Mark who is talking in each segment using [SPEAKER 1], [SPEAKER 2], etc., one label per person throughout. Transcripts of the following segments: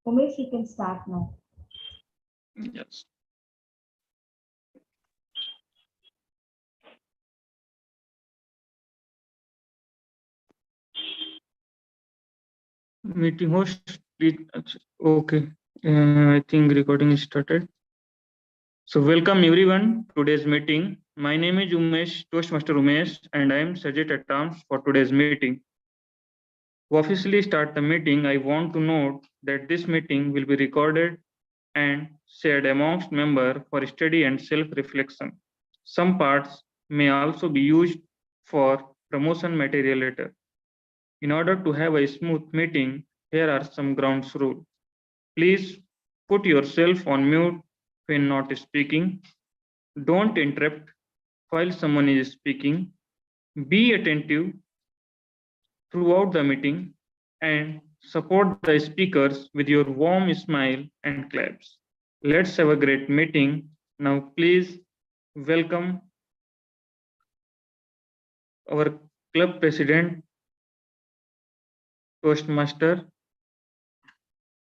[SPEAKER 1] Umesh, you can start now.
[SPEAKER 2] Yes. Meeting host, please. Okay. I think recording is started. So welcome everyone to today's meeting. My name is Umesh, Toastmaster Umesh, and I am Sajid at Arms for today's meeting. To officially start the meeting, I want to note that this meeting will be recorded and shared amongst members for study and self-reflection. Some parts may also be used for promotion material later. In order to have a smooth meeting, here are some ground rules. Please put yourself on mute when not speaking. Don't interrupt while someone is speaking. Be attentive throughout the meeting and support the speakers with your warm smile and claps. Let's have a great meeting. Now, please welcome our club president, Toastmaster.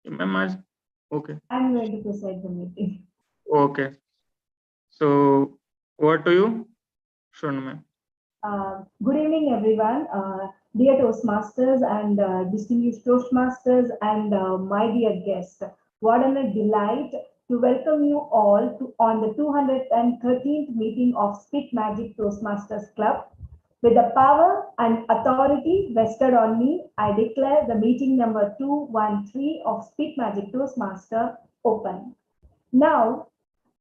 [SPEAKER 2] Okay.
[SPEAKER 1] I'm going to preside the meeting.
[SPEAKER 2] Okay. So, over to you, Shona ma'am.
[SPEAKER 1] Good evening, everyone. Dear Toastmasters and distinguished Toastmasters and my dear guests. What a delight to welcome you all on the 213th meeting of SpeakMagic Toastmasters Club. With the power and authority vested on me, I declare the meeting number 213 of SpeakMagic Toastmaster open. Now,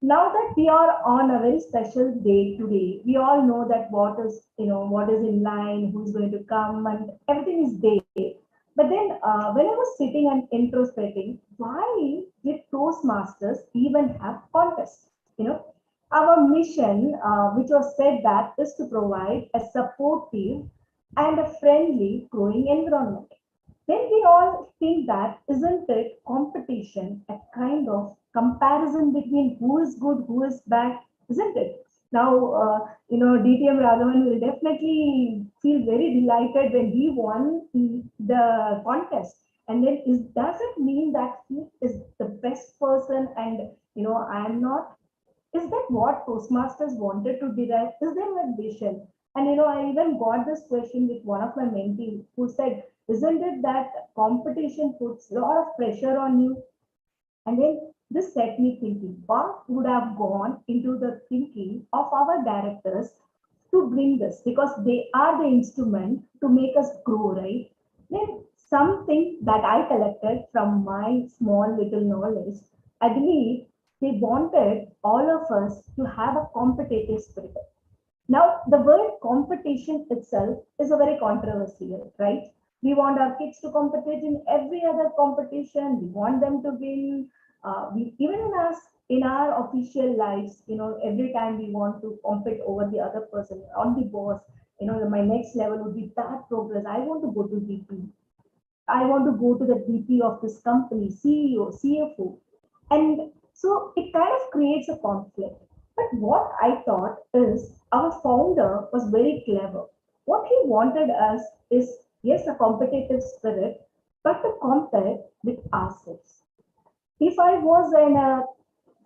[SPEAKER 1] now that we are on a very special day today, we all know that what is in line, who's going to come, and everything is there. But then, when I was sitting and introspecting, why did Toastmasters even have contests? Our mission, which was said that, is to provide a supportive and a friendly growing environment. Then we all think that, isn't it competition, a kind of comparison between who is good, who is bad, isn't it? Now, DTM Raghavan will definitely feel very delighted when he won the contest. And then does it mean that he is the best person and, I am not? Is that what Toastmasters wanted to derive? Is there a vision? And I even got this question with one of my mentees who said, isn't it that competition puts a lot of pressure on you? And then this set me thinking, what would have gone into the thinking of our directors to bring this? Because they are the instrument to make us grow, right? Then something that I collected from my small little knowledge, I believe they wanted all of us to have a competitive spirit. Now, the word competition itself is a very controversial, right? We want our kids to compete in every other competition. We want them to win. Even in our official lives, every time we want to compete over the other person on the boss. My next level would be that progress. I want to go to VP. I want to go to the VP of this company, CEO, CFO. And so it kind of creates a conflict. But what I thought is our founder was very clever. What he wanted us is, yes, a competitive spirit, but to compare with ourselves. If I was in a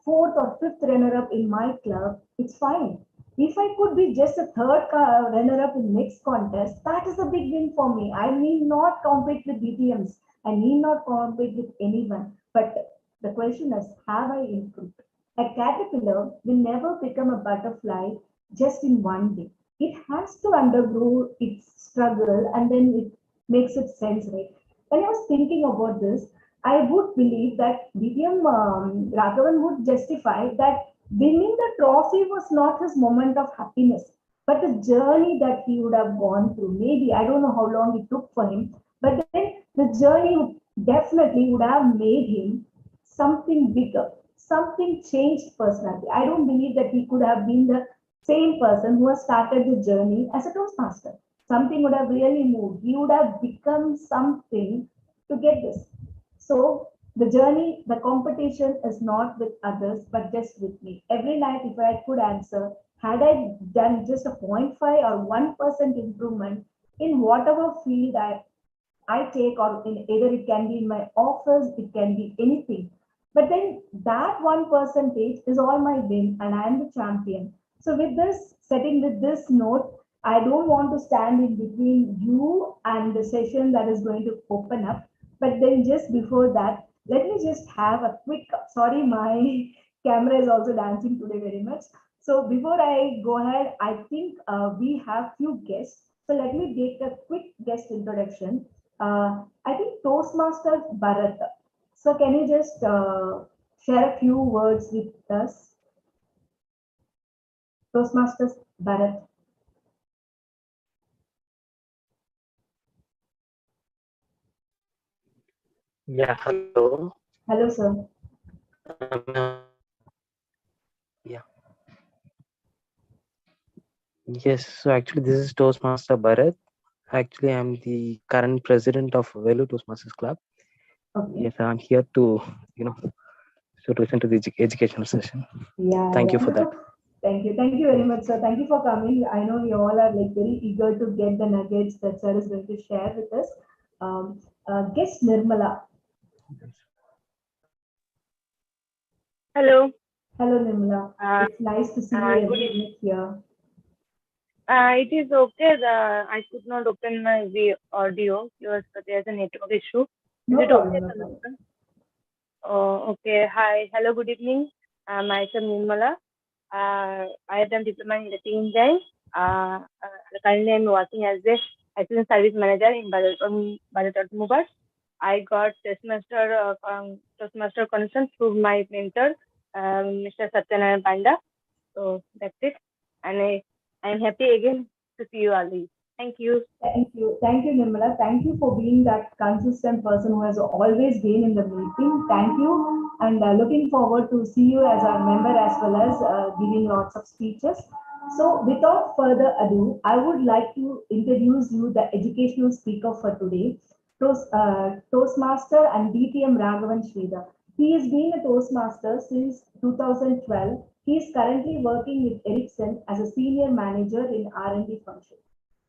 [SPEAKER 1] fourth or fifth runner-up in my club, it's fine. If I could be just a third runner-up in next contest, that is a big win for me. I need not compete with DTMs. I need not compete with anyone. But the question is, have I improved? A caterpillar will never become a butterfly just in one day. It has to undergo its struggle and then it makes its sense, right? When I was thinking about this, I would believe that DTM Raghavan would justify that winning the trophy was not his moment of happiness, but the journey that he would have gone through. Maybe, I don't know how long it took for him, but then the journey definitely would have made him something bigger, something changed personality. I don't believe that he could have been the same person who has started the journey as a Toastmaster. Something would have really moved. He would have become something to get this. So the journey, the competition is not with others, but just with me. Every night, if I could answer, had I done just a 0.5 or 1% improvement in whatever field I take, or in either it can be in my office, it can be anything. But then that 1% is all my win, and I am the champion. So with this, setting with this note, I don't want to stand in between you and the session that is going to open up. But then just before that, let me just have a quick, sorry, my camera is also dancing today very much. So before I go ahead, I think we have few guests. So let me take a quick guest introduction. I think Toastmasters Bharat. So can you just share a few words with us? Toastmasters Bharat.
[SPEAKER 3] Yeah, hello.
[SPEAKER 1] Hello, sir.
[SPEAKER 3] Yeah. Yes, so actually this is Toastmaster Bharat. Actually, I'm the current president of Velu Toastmasters Club.
[SPEAKER 1] Okay.
[SPEAKER 3] Yes, I'm here to, to listen to the educational session.
[SPEAKER 1] Yeah.
[SPEAKER 3] Thank you for that.
[SPEAKER 1] Thank you. Thank you very much, sir. Thank you for coming. I know we all are like very eager to get the nuggets that sir is going to share with us. Guest Nirmala.
[SPEAKER 4] Hello.
[SPEAKER 1] Hello, Nirmala. It's nice to see you every
[SPEAKER 4] Good
[SPEAKER 1] week here.
[SPEAKER 4] It is okay. I could not open my audio because there's a network issue.
[SPEAKER 1] No
[SPEAKER 4] Is it
[SPEAKER 1] problem,
[SPEAKER 4] okay?
[SPEAKER 1] no problem.
[SPEAKER 4] Okay. Hi. Hello. Good evening. Myself Nirmala. I have done diploma in the team design. Currently, I'm working as a assistant service manager in Bharat Automobiles. I got Toastmaster connection through my mentor, Mr. Satyanarayan Panda. So that's it. And I'm happy again to see you all. Thank you.
[SPEAKER 1] Thank you. Thank you, Nirmala. Thank you for being that consistent person who has always been in the meeting. Thank you. And looking forward to see you as our member as well as giving lots of speeches. So without further ado, I would like to introduce you the educational speaker for today, Toastmaster and DTM Raghavan Sridhar. He has been a Toastmaster since 2012. He is currently working with Ericsson as a senior manager in R&D function.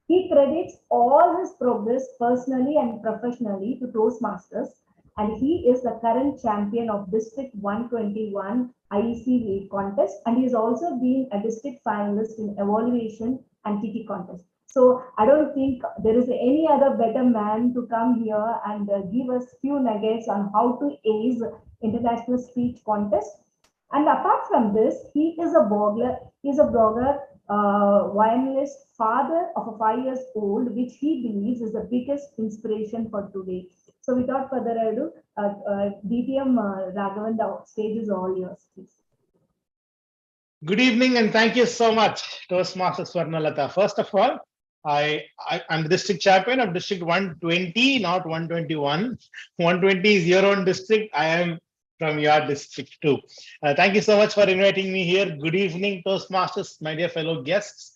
[SPEAKER 1] He credits all his progress personally and professionally to Toastmasters, and he is the current champion of District 121 IEC weight contest, and he has also been a district finalist in evaluation and TT contest. So I don't think there is any other better man to come here and give us few nuggets on how to ace international speech contest. And apart from this, he is a blogger, violinist, father of a 5 years old, which he believes is the biggest inspiration for today. So without further ado, DTM Raghavan, the stage is all yours, please.
[SPEAKER 5] Good evening and thank you so much, Toastmaster Swarnalata. First of all, I'm the district champion of District 120, not 121. 120 is your own district. I am from your district too. Thank you so much for inviting me here. Good evening, Toastmasters, my dear fellow guests.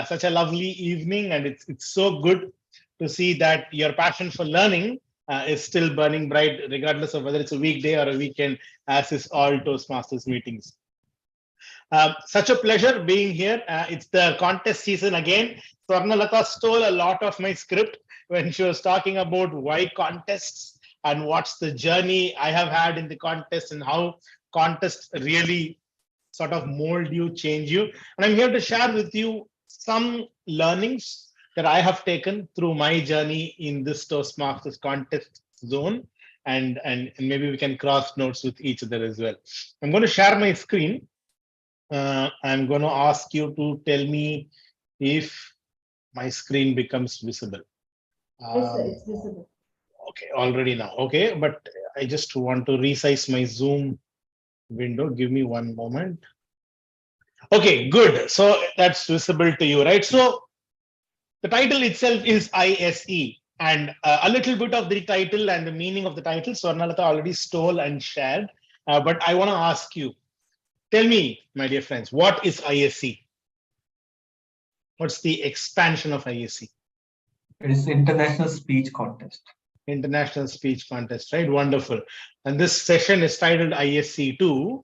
[SPEAKER 5] Such a lovely evening, and it's so good to see that your passion for learning is still burning bright, regardless of whether it's a weekday or a weekend, as is all Toastmasters meetings. Such a pleasure being here. It's the contest season again. Swarnalata stole a lot of my script when she was talking about why contests and what's the journey I have had in the contest and how contests really sort of mold you, change you. And I'm here to share with you some learnings that I have taken through my journey in this Toastmasters contest zone. And maybe we can cross notes with each other as well. I'm going to share my screen. I'm going to ask you to tell me if my screen becomes visible.
[SPEAKER 1] Yes, sir, it's visible.
[SPEAKER 5] Okay, already now. Okay, but I just want to resize my Zoom window. Give me one moment. Okay, good. So that's visible to you, right? So the title itself is ISE, and a little bit of the title and the meaning of the title, Swarnalata already stole and shared. But I want to ask you, tell me, my dear friends, what is ISC? What's the expansion of ISC?
[SPEAKER 6] It is International Speech Contest.
[SPEAKER 5] International Speech Contest, right? Wonderful. And this session is titled ISC 2.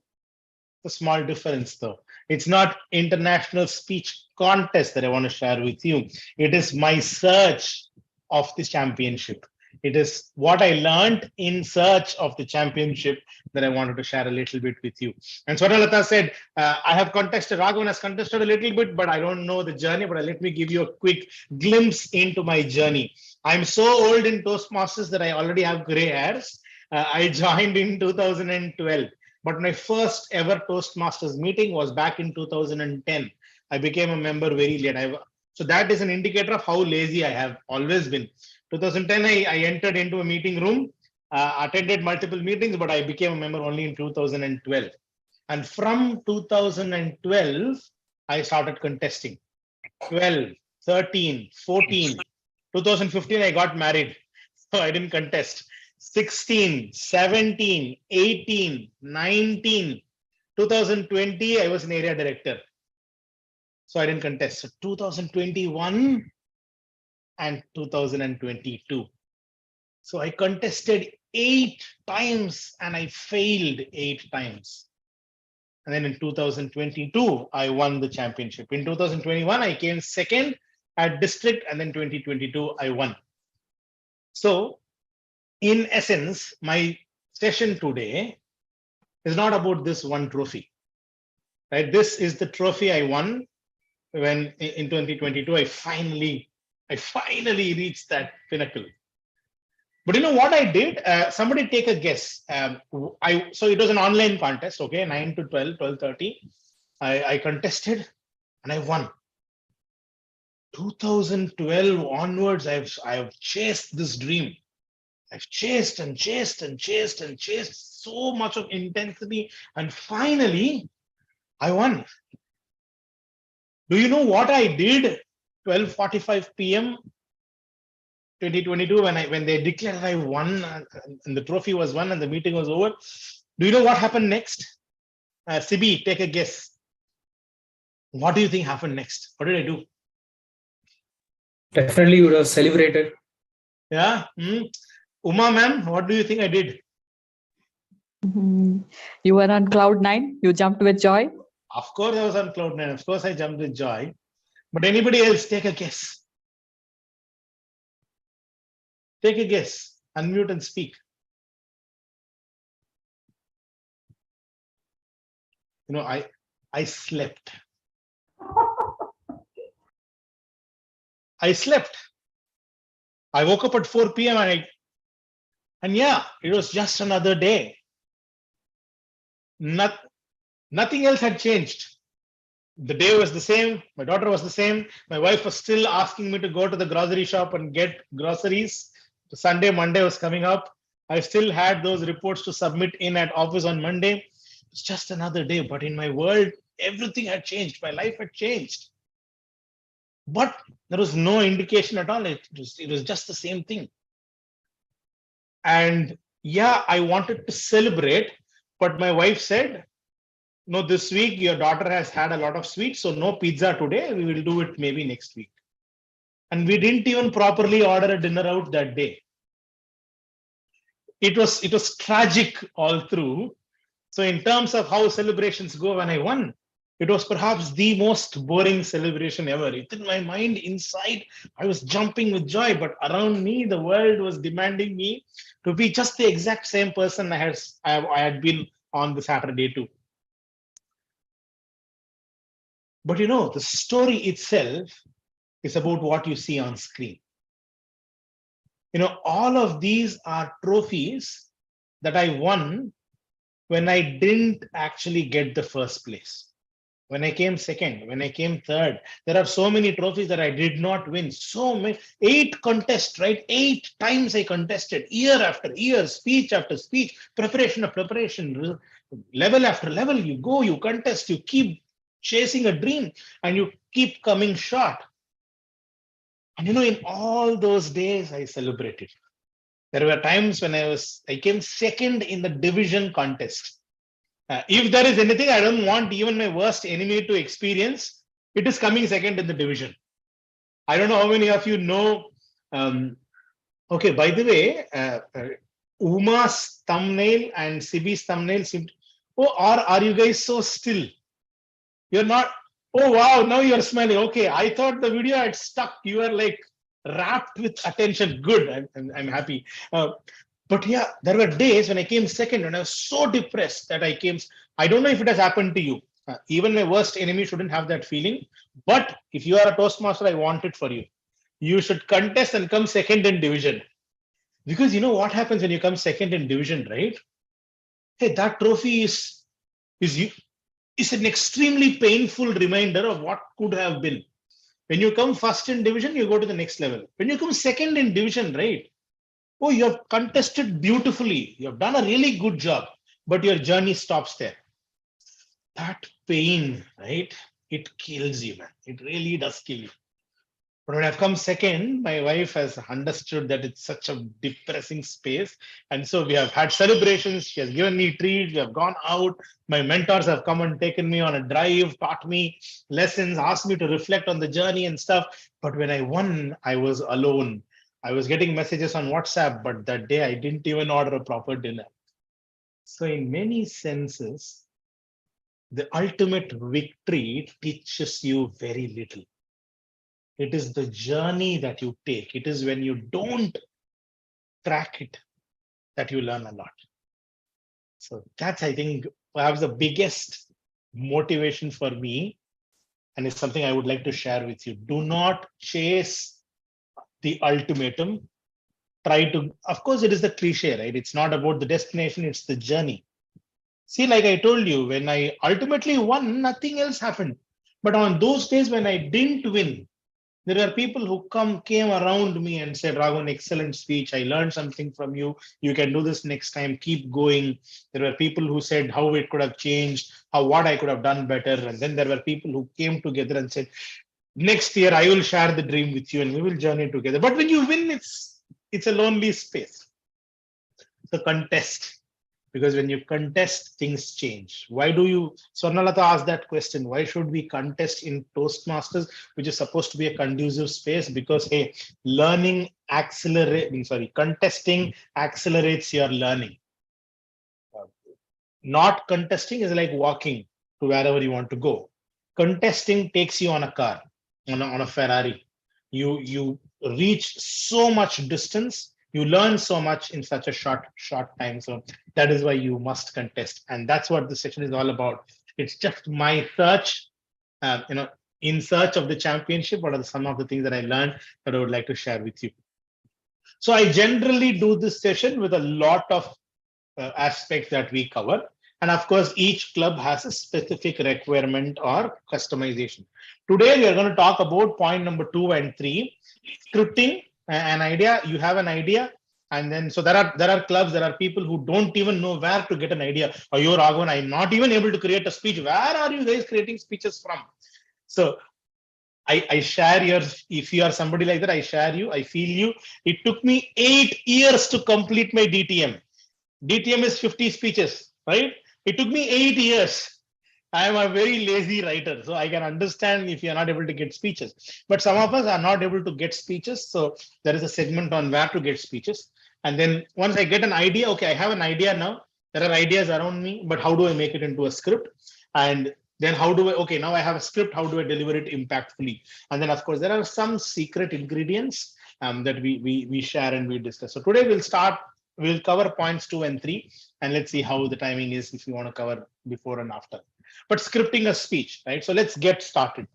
[SPEAKER 5] A small difference though. It's not International Speech Contest that I want to share with you. It is my search of the championship. It is what I learned in search of the championship that I wanted to share a little bit with you. And Swarnalata said, I have contested, Raghavan has contested a little bit, but I don't know the journey, but let me give you a quick glimpse into my journey. I'm so old in Toastmasters that I already have gray hairs. I joined in 2012, but my first ever Toastmasters meeting was back in 2010. I became a member very late. So that is an indicator of how lazy I have always been. 2010, I entered into a meeting room, attended multiple meetings, but I became a member only in 2012. And from 2012, I started contesting. 12, 13, 14, 2015, I got married, so I didn't contest. 16, 17, 18, 19, 2020, I was an area director. So I didn't contest. So 2021 and 2022. So I contested 8 times and I failed 8 times. And then in 2022, I won the championship. In 2021, I came second at district, and then 2022, I won. So in essence, my session today is not about this one trophy, right? This is the trophy I won when in 2022, I finally reached that pinnacle. But you know what I did? Somebody take a guess. So it was an online contest, okay, 9 to 12, 12:30. I contested and I won. 2012 onwards, I have chased this dream. I've chased and chased and chased and chased, so much of intensity, and finally, I won. Do you know what I did? 12:45 p.m. 2022, when they declared I won and the trophy was won and the meeting was over. Do you know what happened next? Sibi, take a guess. What do you think happened next? What did I do?
[SPEAKER 6] Definitely you would have celebrated.
[SPEAKER 5] Yeah. Uma ma'am, what do you think I did?
[SPEAKER 7] You were on cloud 9. You jumped with joy.
[SPEAKER 5] Of course I was on cloud 9. Of course I jumped with joy. But anybody else, take a guess. Take a guess. Unmute and speak. You know, I slept. I slept. I woke up at 4 p.m. and yeah, it was just another day. Nothing else had changed. The day was the same. My daughter was the same. My wife was still asking me to go to the grocery shop and get groceries. Sunday, Monday was coming up. I still had those reports to submit in at office on Monday. It's just another day, but in my world, everything had changed. My life had changed. But there was no indication at all. It was just the same thing. And yeah, I wanted to celebrate, but my wife said, no, this week your daughter has had a lot of sweets, so no pizza today. We will do it maybe next week. And we didn't even properly order a dinner out that day. It was tragic all through. So in terms of how celebrations go, when I won, it was perhaps the most boring celebration ever. In my mind, inside, I was jumping with joy, but around me, the world was demanding me to be just the exact same person I had been on the Saturday too. But you know, the story itself is about what you see on screen. You know, all of these are trophies that I won when I didn't actually get the first place. When I came second, when I came third, there are so many trophies that I did not win. So many, 8 contests, right? 8 times I contested, year after year, speech after speech, preparation after preparation, level after level. You go, you contest, you keep chasing a dream, and you keep coming short. And you know, in all those days, I celebrated. There were times when I came second in the division contest. If there is anything I don't want even my worst enemy to experience, it is coming second in the division. I don't know how many of you know. Okay, by the way, Uma's thumbnail and Sibi's thumbnail seem to, are you guys so still? You're not. Oh wow, now you're smiling. Okay, I thought the video had stuck. You are like rapt with attention. Good, I'm happy. But yeah, there were days when I came second and I was so depressed that I don't know if it has happened to you. Even my worst enemy shouldn't have that feeling. But if you are a Toastmaster, I want it for you. You should contest and come second in division. Because you know what happens when you come second in division, right? Hey, that trophy is an extremely painful reminder of what could have been. When you come first in division, you go to the next level. When you come second in division, right? Oh, you have contested beautifully. You have done a really good job, but your journey stops there. That pain, right? It kills you, man. It really does kill you. But when I've come second, my wife has understood that it's such a depressing space. And so we have had celebrations. She has given me treats. We have gone out. My mentors have come and taken me on a drive, taught me lessons, asked me to reflect on the journey and stuff. But when I won, I was alone. I was getting messages on WhatsApp, but that day I didn't even order a proper dinner. So in many senses, the ultimate victory teaches you very little. It is the journey that you take. It is when you don't track it that you learn a lot. So that's, I think, perhaps the biggest motivation for me. And it's something I would like to share with you. Do not chase the ultimatum. Try to, of course, it is the cliche, right? It's not about the destination, it's the journey. See, like I told you, when I ultimately won, nothing else happened. But on those days when I didn't win, there are people who came around me and said, Raghavan, excellent speech. I learned something from you. You can do this next time. Keep going. There were people who said how it could have changed, what I could have done better. And then there were people who came together and said, next year, I will share the dream with you and we will journey together. But when you win, it's a lonely space. The contest. Because when you contest, things change. Why do you, Swarnalata asked that question, why should we contest in Toastmasters, which is supposed to be a conducive space? Because, hey, contesting accelerates your learning. Not contesting is like walking to wherever you want to go. Contesting takes you on a car, on a Ferrari. You reach so much distance. You learn so much in such a short time. So that is why you must contest. And that's what this session is all about. It's just my search, in search of the championship. What are some of the things that I learned that I would like to share with you? So I generally do this session with a lot of aspects that we cover. And of course, each club has a specific requirement or customization. Today, we are going to talk about point number 2 and 3, scripting. An idea, you have an idea, and then so there are clubs, there are people who don't even know where to get an idea. Oh, you're Raghavan, I'm not even able to create a speech. Where are you guys creating speeches from? So I share yours. If you are somebody like that, I share you, I feel you. It took me 8 years to complete my DTM. DTM is 50 speeches, right? It took me 8 years. I am a very lazy writer, so I can understand if you're not able to get speeches. But some of us are not able to get speeches, so there is a segment on where to get speeches. And then once I get an idea, okay, I have an idea now. There are ideas around me, but how do I make it into a script? And then how do I, okay, now I have a script, how do I deliver it impactfully? And then, of course, there are some secret ingredients that we share and we discuss. So today we'll cover points 2 and 3, and let's see how the timing is if you want to cover before and after. But scripting a speech, right? So let's get started.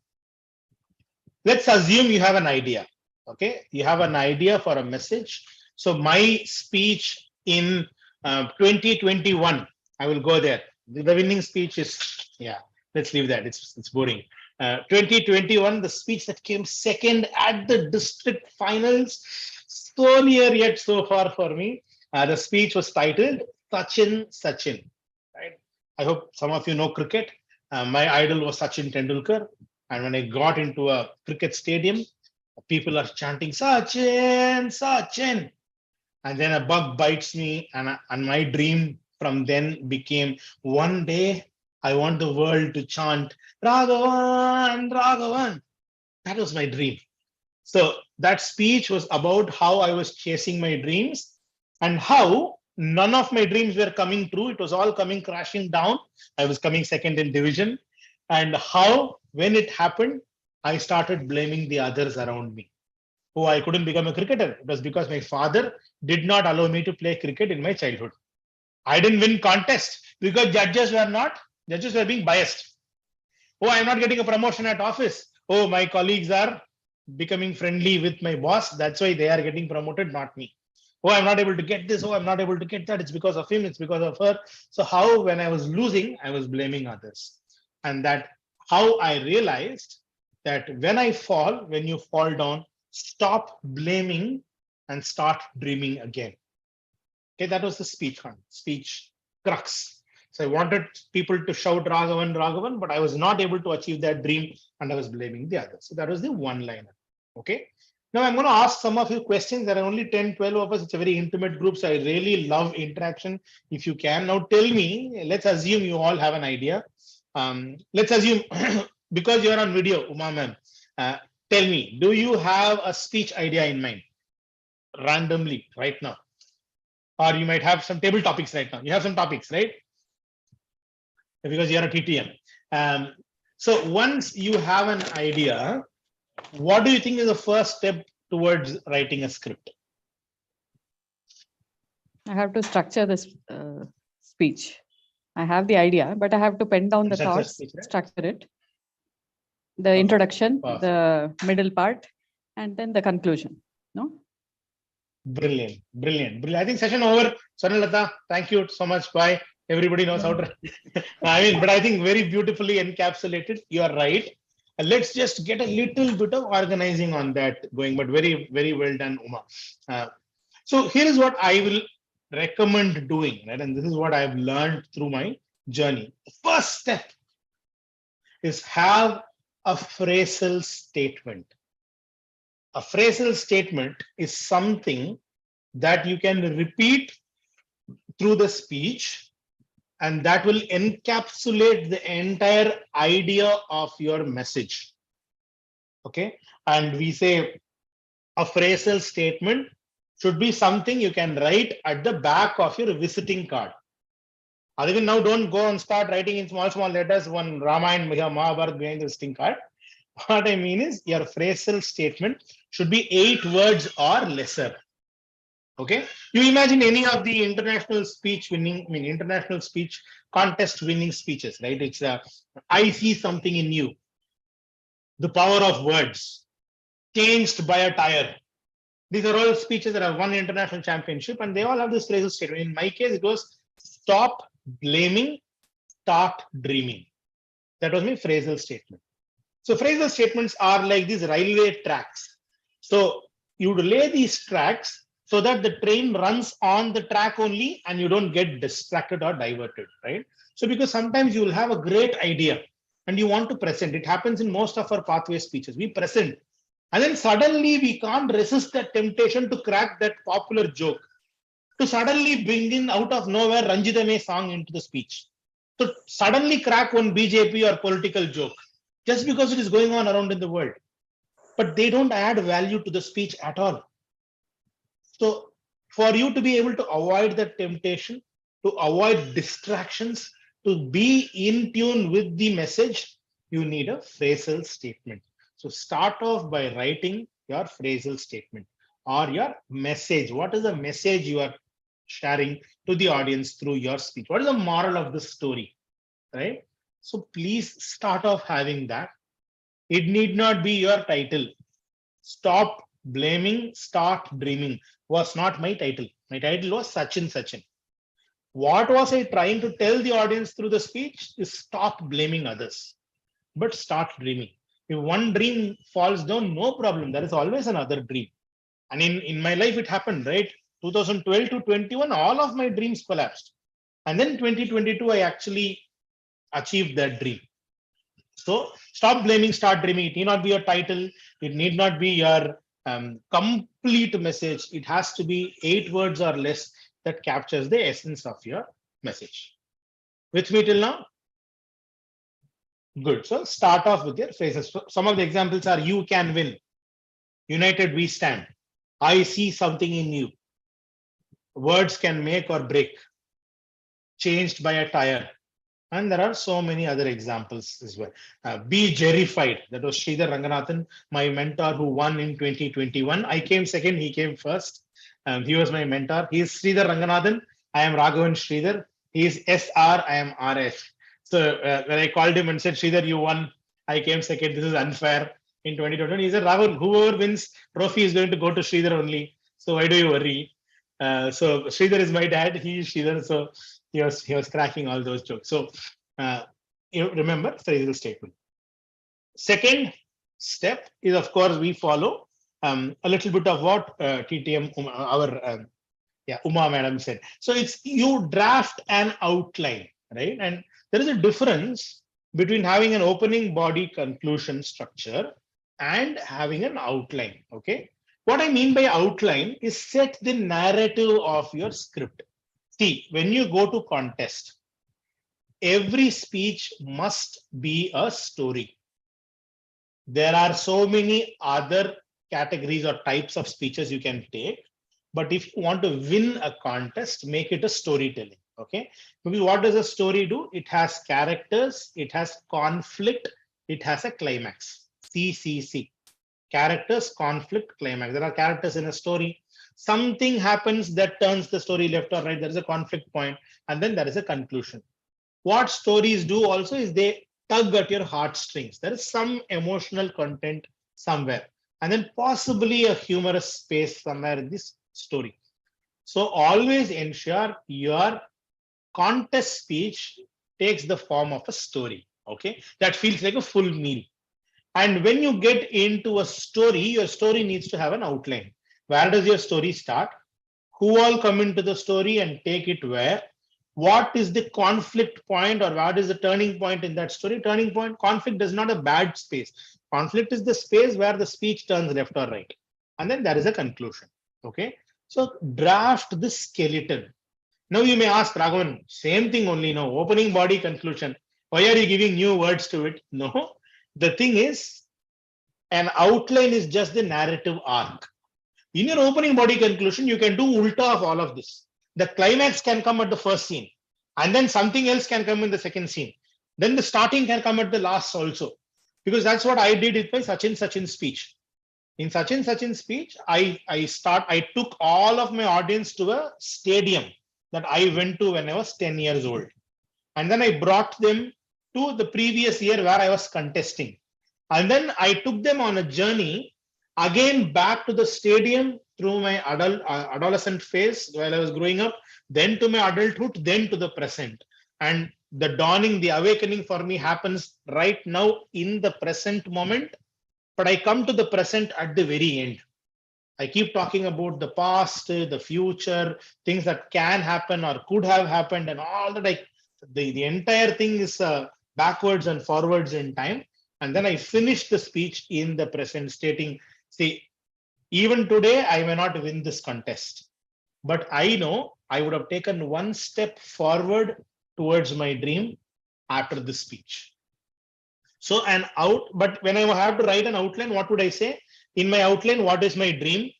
[SPEAKER 5] Let's assume you have an idea, okay? You have an idea for a message. So my speech in 2021, I will go there. The winning speech is, yeah, let's leave that. It's boring. 2021, the speech that came second at the district finals, so near yet so far for me. The speech was titled Sachin, right? I hope some of you know cricket. My idol was Sachin Tendulkar. And when I got into a cricket stadium, people are chanting, Sachin, Sachin. And then a bug bites me. And my dream from then became, one day, I want the world to chant, Raghavan, Raghavan. That was my dream. So that speech was about how I was chasing my dreams and how none of my dreams were coming true. It was all coming crashing down. I was coming second in division. And how, when it happened, I started blaming the others around me. Oh, I couldn't become a cricketer. It was because my father did not allow me to play cricket in my childhood. I didn't win contest because judges were being biased. Oh, I'm not getting a promotion at office. Oh, my colleagues are becoming friendly with my boss. That's why they are getting promoted, not me. Oh, I'm not able to get this. Oh, I'm not able to get that. It's because of him. It's because of her. So how, when I was losing, I was blaming others. And that how I realized that when you fall down, stop blaming and start dreaming again. Okay, that was the speech crux. So I wanted people to shout Raghavan, Raghavan, but I was not able to achieve that dream and I was blaming the others. So that was the one-liner. Okay. Now I'm going to ask some of you questions. There are only 10, 12 of us. It's a very intimate group. So I really love interaction. If you can now tell me, let's assume you all have an idea. Let's assume because you're on video, Uma ma'am, tell me, do you have a speech idea in mind randomly right now? Or you might have some table topics right now. You have some topics, right? Because you're a TTM. So once you have an idea, what do you think is the first step towards writing a script?
[SPEAKER 7] I have to structure this speech. I have the idea, but I have to pen down the
[SPEAKER 5] Structure
[SPEAKER 7] thoughts,
[SPEAKER 5] speech, right?
[SPEAKER 7] structure it. The introduction,
[SPEAKER 5] Perfect.
[SPEAKER 7] the middle part, and then the conclusion. No?
[SPEAKER 5] Brilliant, brilliant, brilliant. I think session over. Swarnalata, thank you so much. Bye. Everybody knows how to. But I think very beautifully encapsulated. You are right. Let's just get a little bit of organizing on that going, but very, very well done, Uma. So here is what I will recommend doing, right? And this is what I've learned through my journey. The first step is have a phrasal statement. A phrasal statement is something that you can repeat through the speech, and that will encapsulate the entire idea of your message. Okay, and we say a phrasal statement should be something you can write at the back of your visiting card. Even now, don't go and start writing in small letters one Ramayana, Mahabharata behind the visiting card. What I mean is your phrasal statement should be 8 words or lesser. Okay, you imagine any of the international speech contest winning speeches, right? It's I see something in you, the power of words, changed by a tire. These are all speeches that have won international championship, and they all have this phrasal statement. In my case, it was stop blaming, start dreaming. That was my phrasal statement. So phrasal statements are like these railway tracks. So you would lay these tracks so that the train runs on the track only and you don't get distracted or diverted, right? So because sometimes you will have a great idea and you want to present. It happens in most of our pathway speeches. We present and then suddenly we can't resist the temptation to crack that popular joke, to suddenly bring in out of nowhere Ranjitame song into the speech, to suddenly crack one BJP or political joke just because it is going on around in the world. But they don't add value to the speech at all. So for you to be able to avoid that temptation, to avoid distractions, to be in tune with the message, you need a phrasal statement. So start off by writing your phrasal statement or your message. What is the message you are sharing to the audience through your speech? What is the moral of this story, right? So please start off having that. It need not be your title. Stop blaming, start dreaming was not my title. My title was Sachin Sachin. What was I trying to tell the audience through the speech is stop blaming others, but start dreaming. If one dream falls down, no problem. There is always another dream. And in my life, it happened, right? 2012 to 21, all of my dreams collapsed. And then 2022, I actually achieved that dream. So stop blaming, start dreaming. It need not be your title. It need not be your complete message. It has to be 8 words or less that captures the essence of your message. With me till now? Good. So start off with your phrases. So some of the examples are you can win. United we stand. I see something in you. Words can make or break. Changed by a tire. And there are so many other examples as well. Be Jerrified. That was Sridhar Ranganathan, my mentor who won in 2021. I came second, he came first. He was my mentor. He is Sridhar Ranganathan. I am Raghavan Sridhar. He is SR, I am RF. So when I called him and said, Sridhar, you won, I came second. This is unfair. In 2021, he said, Raghavan, whoever wins trophy is going to go to Sridhar only. So why do you worry? So Sridhar is my dad. He is Sridhar. So he was cracking all those jokes. So you remember phrasal statement. Second step is, of course, we follow a little bit of what TTM Uma madam said. So it's you draft an outline, right? And there is a difference between having an opening body conclusion structure and having an outline. Okay. What I mean by outline is set the narrative of your script. See, when you go to contest, every speech must be a story. There are so many other categories or types of speeches you can take. But if you want to win a contest, make it a storytelling. Okay. Because what does a story do? It has characters, it has conflict, it has a climax. CCC. Characters, conflict, climax. There are characters in a story. Something happens that turns the story left or right. There is a conflict point, and then there is a conclusion. What stories do also is they tug at your heartstrings. There is some emotional content somewhere, and then possibly a humorous space somewhere in this story. So always ensure your contest speech takes the form of a story. Okay, that feels like a full meal. And when you get into a story, your story needs to have an outline. Where does your story start? Who all come into the story and take it where? What is the conflict point, or what is the turning point in that story? Turning point, conflict is not a bad space. Conflict is the space where the speech turns left or right. And then there is a conclusion. Okay. So draft the skeleton. Now you may ask, Raghavan, same thing only, no, opening body conclusion. Why are you giving new words to it? No. The thing is, an outline is just the narrative arc. In your opening body conclusion, you can do ulta of all of this. The climax can come at the first scene, and then something else can come in the second scene. Then the starting can come at the last also, because that's what I did with my Sachin speech. In Sachin speech, I took all of my audience to a stadium that I went to when I was 10 years old. And then I brought them to the previous year where I was contesting. And then I took them on a journey again back to the stadium through my adolescent phase while I was growing up, then to my adulthood, then to the present. And the dawning, the awakening for me happens right now in the present moment, but I come to the present at the very end. I keep talking about the past, the future, things that can happen or could have happened, and all that. The entire thing is backwards and forwards in time. And then I finish the speech in the present, stating, see, even today, I may not win this contest, but I know I would have taken one step forward towards my dream after this speech. So but when I have to write an outline, what would I say? In my outline, what is my dream?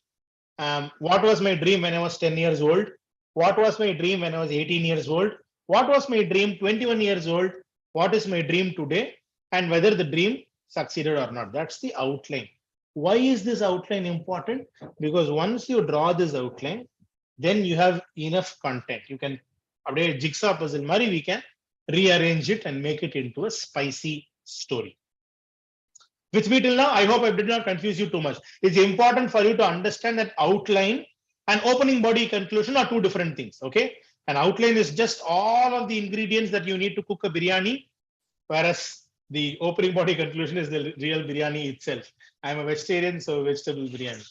[SPEAKER 5] What was my dream when I was 10 years old? What was my dream when I was 18 years old? What was my dream 21 years old? What is my dream today? And whether the dream succeeded or not. That's the outline. Why is this outline important? Because once you draw this outline, then you have enough content. You can update a jigsaw puzzle. Mari, we can rearrange it and make it into a spicy story. With me till now, I hope I did not confuse you too much. It's important for you to understand that outline and opening body conclusion are two different things. Okay. An outline is just all of the ingredients that you need to cook a biryani, whereas the opening body conclusion is the real biryani itself. I'm a vegetarian, so vegetable biryani.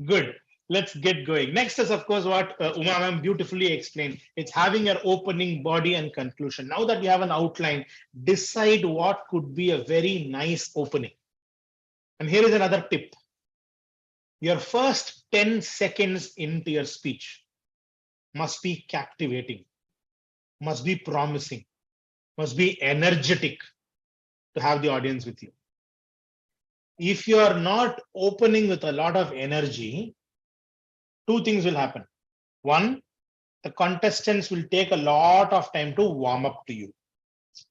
[SPEAKER 5] Good. Let's get going. Next is, of course, what Uma ma'am beautifully explained. It's having your opening body and conclusion. Now that you have an outline, decide what could be a very nice opening. And here is another tip. Your first 10 seconds into your speech must be captivating, must be promising, must be energetic to have the audience with you. If you are not opening with a lot of energy, two things will happen. One, the contestants will take a lot of time to warm up to you.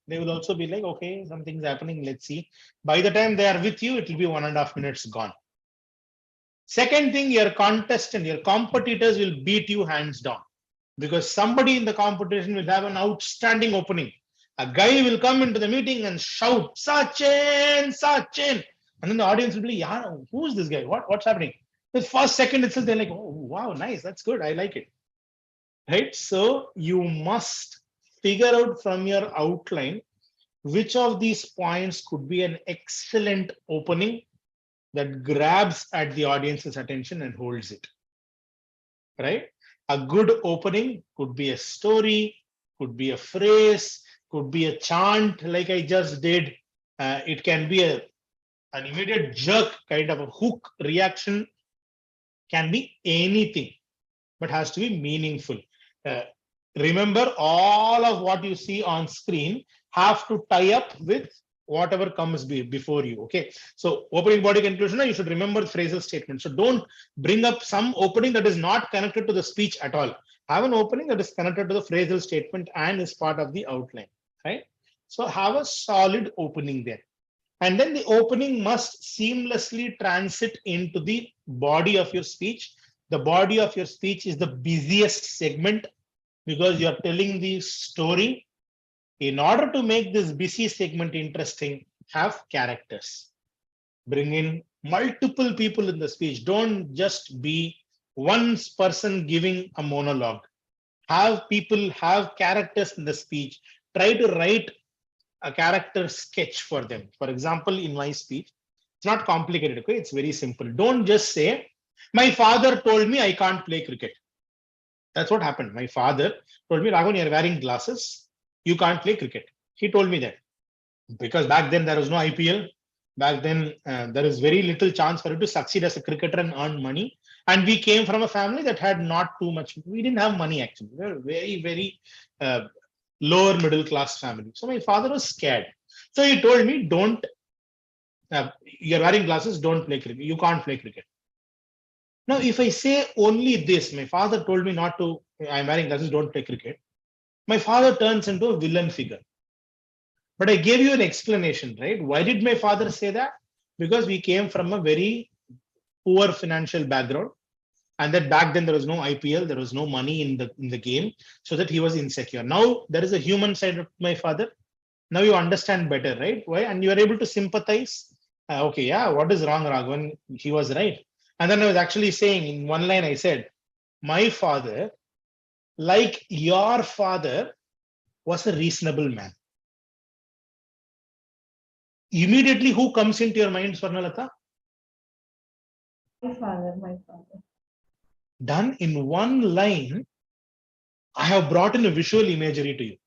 [SPEAKER 5] They will also be like, okay, something's happening, let's see. By the time they are with you, it will be 1.5 minutes gone. Second thing, your contestant, your competitors will beat you hands down, because somebody in the competition will have an outstanding opening. A guy will come into the meeting and shout, Sachin, Sachin. And then the audience will be, yeah, who's this guy? What's happening? The first second itself, they're like, oh, wow, nice, that's good, I like it. Right? So you must figure out from your outline which of these points could be an excellent opening that grabs at the audience's attention and holds it. Right? A good opening could be a story, could be a phrase, could be a chant like I just did. It can be an immediate jerk, kind of a hook reaction, can be anything, but has to be meaningful. Remember, all of what you see on screen have to tie up with whatever comes before you. Okay, so opening, body, conclusion, you should remember the phrasal statement. So don't bring up some opening that is not connected to the speech at all. Have an opening that is connected to the phrasal statement and is part of the outline, right? So have a solid opening there. And then the opening must seamlessly transit into the body of your speech. The body of your speech is the busiest segment, because you're telling the story. In order to make this busy segment interesting, have characters. Bring in multiple people in the speech. Don't just be one person giving a monologue. Have people, have characters in the speech. Try to write a character sketch for them. For example, in my speech, it's not complicated, okay? It's very simple. Don't just say, my father told me I can't play cricket. That's what happened. My father told me, Raghavan, you're wearing glasses, you can't play cricket. He told me that. Because back then there was no IPL. Back then there is very little chance for you to succeed as a cricketer and earn money. And we came from a family that had not too much. We didn't have money actually. We were very, very lower middle class family. So my father was scared. So he told me, don't, you're wearing glasses, don't play cricket. You can't play cricket. Now, if I say only this, my father told me not to, I'm wearing glasses, don't play cricket. My father turns into a villain figure. But I gave you an explanation, right? Why did my father say that? Because we came from a very poor financial background. And that back then there was no IPL, there was no money in the game, so that he was insecure. Now there is a human side of my father. Now you understand better, right? Why? And you are able to sympathize. Okay, yeah, what is wrong, Raghavan? He was right. And then I was actually saying in one line, I said, my father, like your father, was a reasonable man. Immediately, who comes into your mind, Swarnalata?
[SPEAKER 1] My father, my father.
[SPEAKER 5] Done in one line, I have brought in a visual imagery to you.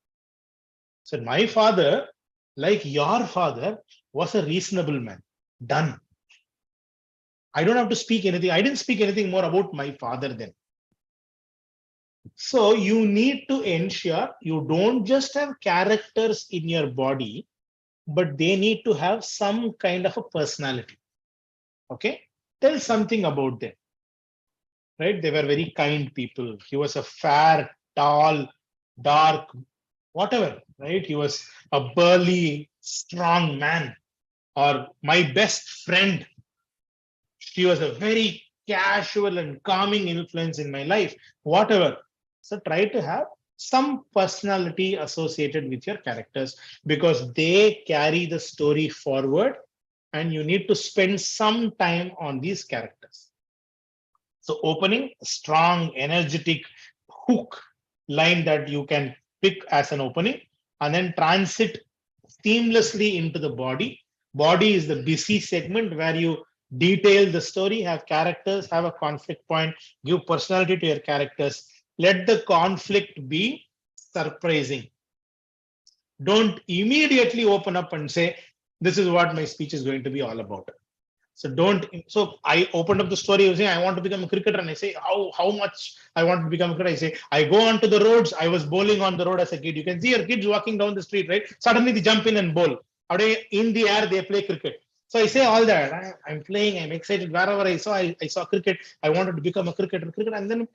[SPEAKER 5] So my father, like your father, was a reasonable man. Done. I don't have to speak anything. I didn't speak anything more about my father then. So you need to ensure you don't just have characters in your body, but they need to have some kind of a personality. Okay? Tell something about them. Right? They were very kind people. He was a fair, tall, dark, whatever, right? He was a burly, strong man. Or my best friend, she was a very casual and calming influence in my life, whatever. So try to have some personality associated with your characters, because they carry the story forward and you need to spend some time on these characters. So opening, strong, energetic hook line that you can pick as an opening, and then transit seamlessly into the body. Body is the busy segment where you detail the story, have characters, have a conflict point, give personality to your characters. Let the conflict be surprising. Don't immediately open up and say, this is what my speech is going to be all about. So don't. So I opened up the story of saying I want to become a cricketer, and I say how much I want to become a cricketer. I say I go onto the roads. I was bowling on the road as a kid. You can see your kids walking down the street, right? Suddenly they jump in and bowl. In the air they play cricket. So I say all that. I'm playing. I'm excited. Wherever I saw cricket. I wanted to become a cricketer. And then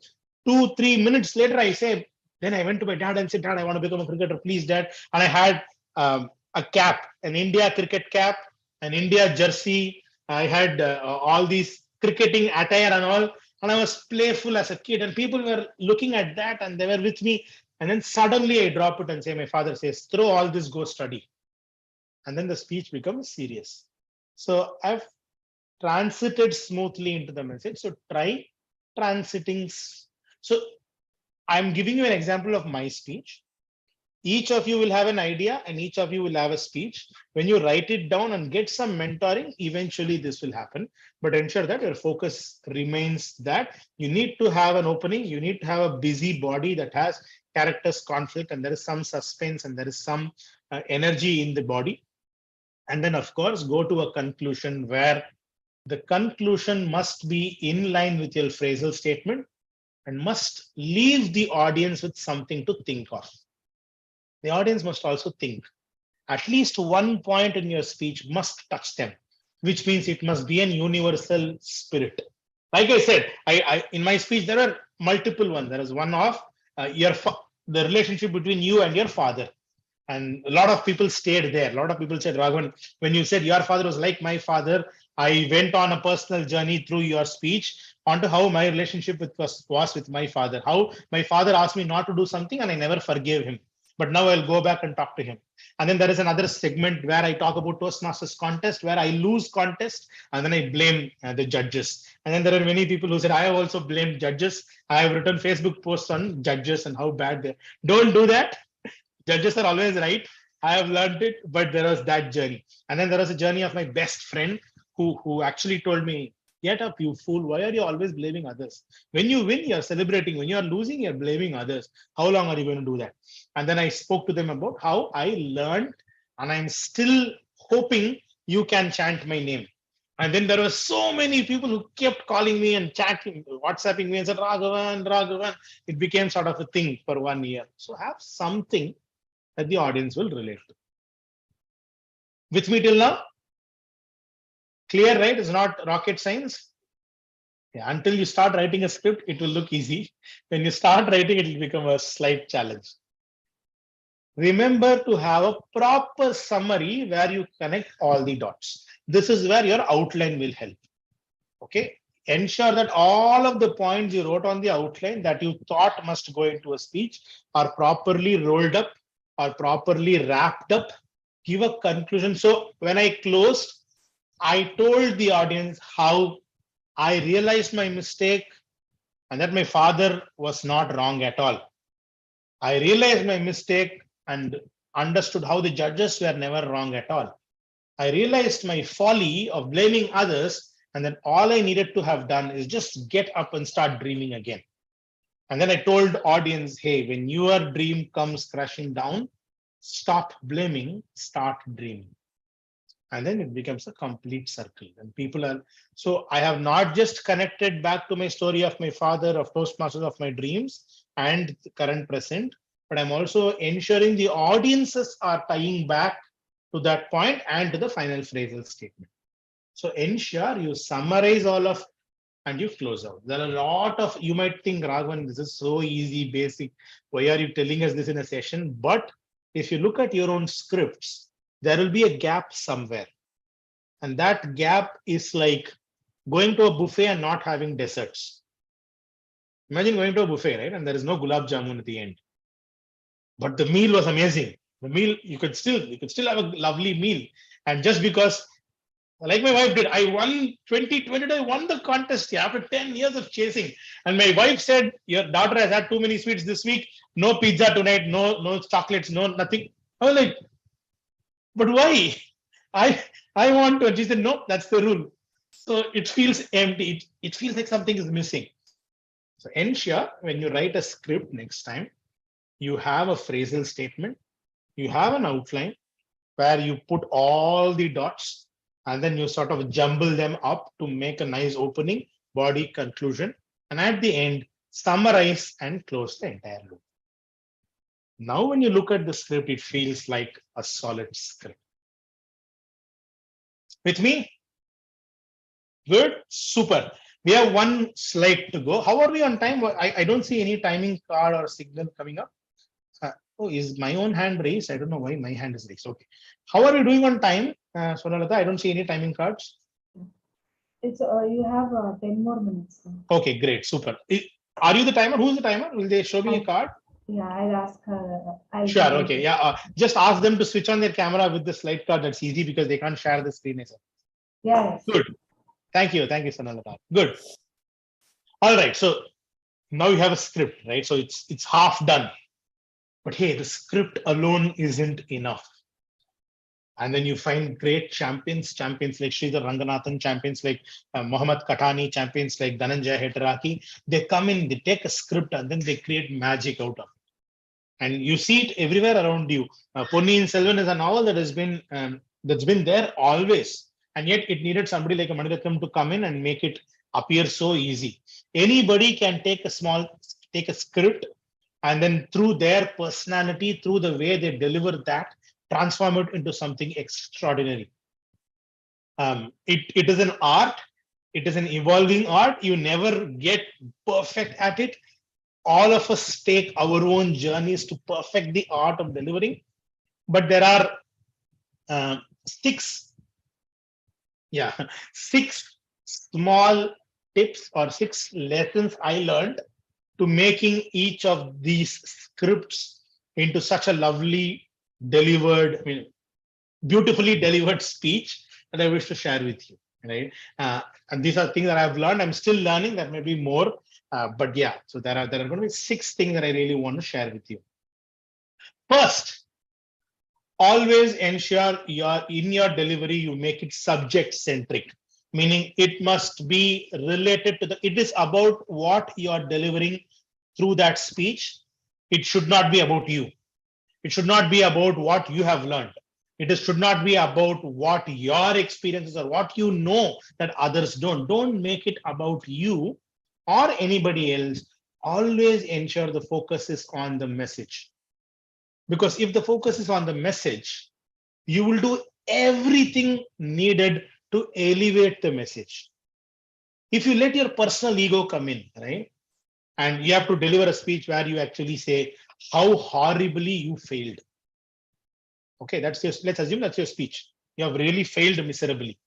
[SPEAKER 5] 2-3 minutes later, I say. Then I went to my dad and said, Dad, I want to become a cricketer. Please, Dad. And I had a cap, an India cricket cap, an India jersey. I had all these cricketing attire and all, and I was playful as a kid, and people were looking at that and they were with me. And then suddenly I drop it and say, my father says, throw all this, go study. And then the speech becomes serious. So I've transited smoothly into the message. So try transiting. So I'm giving you an example of my speech. Each of you will have an idea and each of you will have a speech. When you write it down and get some mentoring, eventually this will happen. But ensure that your focus remains that you need to have an opening. You need to have a busy body that has characters conflict and there is some suspense and there is some energy in the body. And then, of course, go to a conclusion where the conclusion must be in line with your phrasal statement and must leave the audience with something to think of. The audience must also think. At least one point in your speech must touch them, which means it must be an universal spirit. Like I said, in my speech, there are multiple ones. There is one of the relationship between you and your father. And a lot of people stayed there. A lot of people said, Raghavan, when you said your father was like my father, I went on a personal journey through your speech onto how my relationship was with my father. How my father asked me not to do something and I never forgave him. But now I'll go back and talk to him. And then there is another segment where I talk about Toastmasters contest, where I lose contest and then I blame the judges. And then there are many people who said, I have also blamed judges. I have written Facebook posts on judges and how bad they are. Don't do that. Judges are always right. I have learned it, but there was that journey. And then there was a journey of my best friend who actually told me, get up, you fool. Why are you always blaming others? When you win, you're celebrating. When you're losing, you're blaming others. How long are you going to do that? And then I spoke to them about how I learned, and I'm still hoping you can chant my name. And then there were so many people who kept calling me and chatting, WhatsApping me and said, Raghavan, Raghavan. It became sort of a thing for 1 year. So have something that the audience will relate to. With me till now? Clear, right? It's not rocket science. Yeah, until you start writing a script, it will look easy. When you start writing, it will become a slight challenge. Remember to have a proper summary where you connect all the dots. This is where your outline will help. Okay. Ensure that all of the points you wrote on the outline that you thought must go into a speech are properly rolled up or properly wrapped up. Give a conclusion. So when I closed, I told the audience how I realized my mistake and that my father was not wrong at all. I realized my mistake and understood how the judges were never wrong at all. I realized my folly of blaming others, and then all I needed to have done is just get up and start dreaming again. And then I told audience, hey, when your dream comes crashing down, stop blaming, start dreaming. And then it becomes a complete circle. And people are, so I have not just connected back to my story of my father, of Toastmasters, of my dreams and the current present, but I'm also ensuring the audiences are tying back to that point and to the final phrasal statement. So ensure you summarize all of and you close out. There are a lot of, you might think, Raghavan, this is so easy, basic. Why are you telling us this in a session? But if you look at your own scripts, there will be a gap somewhere. And that gap is like going to a buffet and not having desserts. Imagine going to a buffet, right? And there is no gulab jamun at the end. But the meal was amazing. The meal, you could still have a lovely meal. And just because, like my wife did, I won 2020, I won the contest after 10 years of chasing. And my wife said, your daughter has had too many sweets this week. No pizza tonight, no chocolates, no nothing. I was like, but why? I want to. And she said, no, that's the rule. So it feels empty. It feels like something is missing. So ensure when you write a script next time, you have a phrasal statement, you have an outline where you put all the dots and then you sort of jumble them up to make a nice opening, body, conclusion, and at the end, summarize and close the entire loop. Now, when you look at the script, it feels like a solid script. With me? Good, super. We have one slide to go. How are we on time? I don't see any timing card or signal coming up. Oh, is my own hand raised? I don't know why my hand is raised. Okay. How are you doing on time, Sonalata? I don't see any timing cards.
[SPEAKER 1] It's you have 10 more minutes.
[SPEAKER 5] Okay, great, super. Are you the timer? Who's the timer? Will they show me a card?
[SPEAKER 1] Yeah, I'll ask her. I'll
[SPEAKER 5] Sure.
[SPEAKER 1] tell
[SPEAKER 5] Okay.
[SPEAKER 1] you.
[SPEAKER 5] Yeah. Just ask them to switch on their camera with the slide card. That's easy because they can't share the screen.
[SPEAKER 1] Yeah, yes.
[SPEAKER 5] Good. Thank you. Thank you, Sonalata. Good. All right. So now you have a script, right? So it's half done. But hey, the script alone isn't enough. And then you find great champions like Sridhar Ranganathan, champions like Mohammad Katani, champions like Dhananjay Hetaraki. They come in, they take a script, and then they create magic out of it. And you see it everywhere around you. Ponniyin Selvan is a novel that has been that's been there always, and yet it needed somebody like a Maniratnam to come in and make it appear so easy. Anybody can take a script, and then through their personality, through the way they deliver that, transform it into something extraordinary. It is an art. It is an evolving art. You never get perfect at it. All of us take our own journeys to perfect the art of delivering. But there are six small tips or 6 lessons I learned to making each of these scripts into such a lovely delivered, beautifully delivered speech that I wish to share with you, right? And these are things that I've learned. I'm still learning. There may be more, but yeah. So there are going to be 6 things that I really want to share with you. First, always ensure in your delivery you make it subject centric, meaning it must be related to it is about what you are delivering through that speech. It should not be about you. It should not be about what you have learned. Should not be about what your experiences or what you know that others don't. Don't make it about you or anybody else. Always ensure the focus is on the message. Because if the focus is on the message, you will do everything needed to elevate the message. If you let your personal ego come in, right? And you have to deliver a speech where you actually say how horribly you failed. Okay, let's assume that's your speech. You have really failed miserably.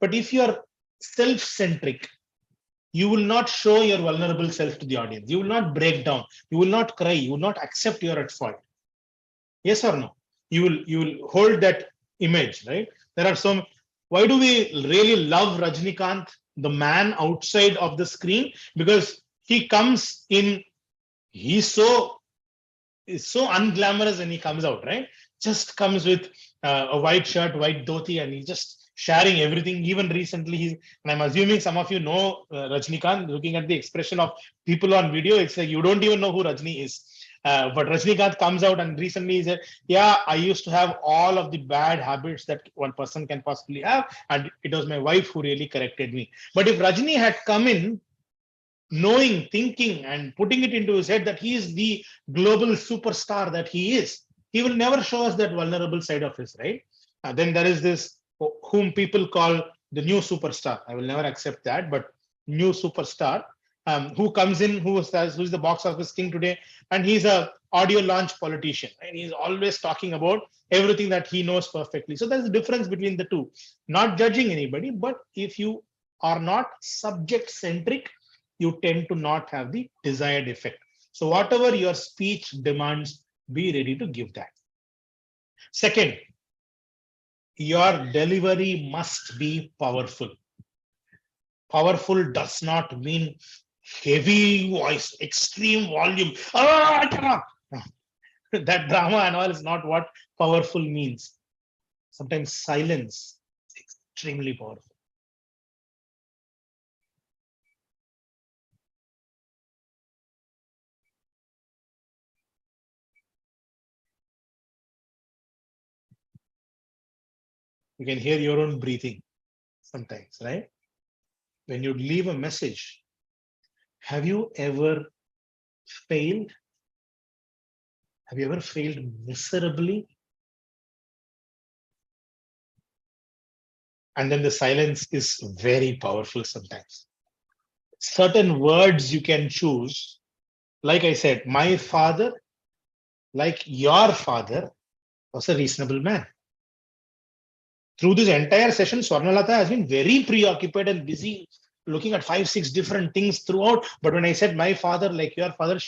[SPEAKER 5] But if you are self-centric, you will not show your vulnerable self to the audience. You will not break down. You will not cry. You will not accept you're at fault. Yes or no? You will hold that image, right? There are some. Why do we really love Rajnikant, the man outside of the screen? Because he comes in. He's so unglamorous when he comes out, right? Just comes with a white shirt, white dhoti, and he's just sharing everything. Even recently, and I'm assuming some of you know Rajnikant. Looking at the expression of people on video, it's like you don't even know who Rajni is. But Rajnikant comes out and recently he said, yeah, I used to have all of the bad habits that one person can possibly have. And it was my wife who really corrected me. But if Rajni had come in, knowing, thinking, and putting it into his head that he is the global superstar that he is, he will never show us that vulnerable side of his, right? Then there is this whom people call the new superstar. I will never accept that, but new superstar. Who comes in, who's the box office king today, and he's a audio launch politician, and he's always talking about everything that he knows perfectly. So there's a difference between the two. Not judging anybody, but if you are not subject centric, you tend to not have the desired effect. So whatever your speech demands, be ready to give that. Second, your delivery must be powerful. Powerful does not mean heavy voice, extreme volume. That drama and all is not what powerful means. Sometimes silence is extremely powerful. You can hear your own breathing sometimes, right? When you leave a message, have you ever failed? Have you ever failed miserably? And then the silence is very powerful sometimes. Certain words you can choose. Like I said, my father like your father was a reasonable man. Through this entire session, Swarnalatha has been very preoccupied and busy looking at 5-6 different things throughout. But when I said my father, like your father,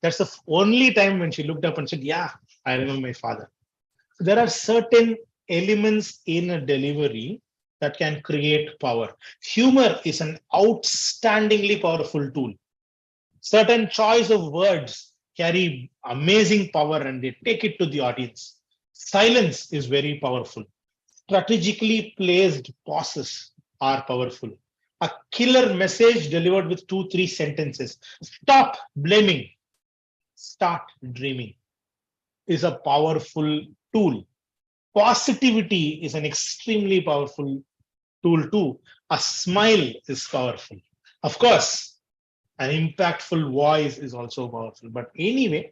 [SPEAKER 5] that's the only time when she looked up and said, yeah, I remember my father. So there are certain elements in a delivery that can create power. Humor is an outstandingly powerful tool. Certain choice of words carry amazing power and they take it to the audience. Silence is very powerful. Strategically placed pauses are powerful. A killer message delivered with 2-3 sentences. Stop blaming, start dreaming is a powerful tool. Positivity is an extremely powerful tool too. A smile is powerful. Of course, an impactful voice is also powerful. But anyway,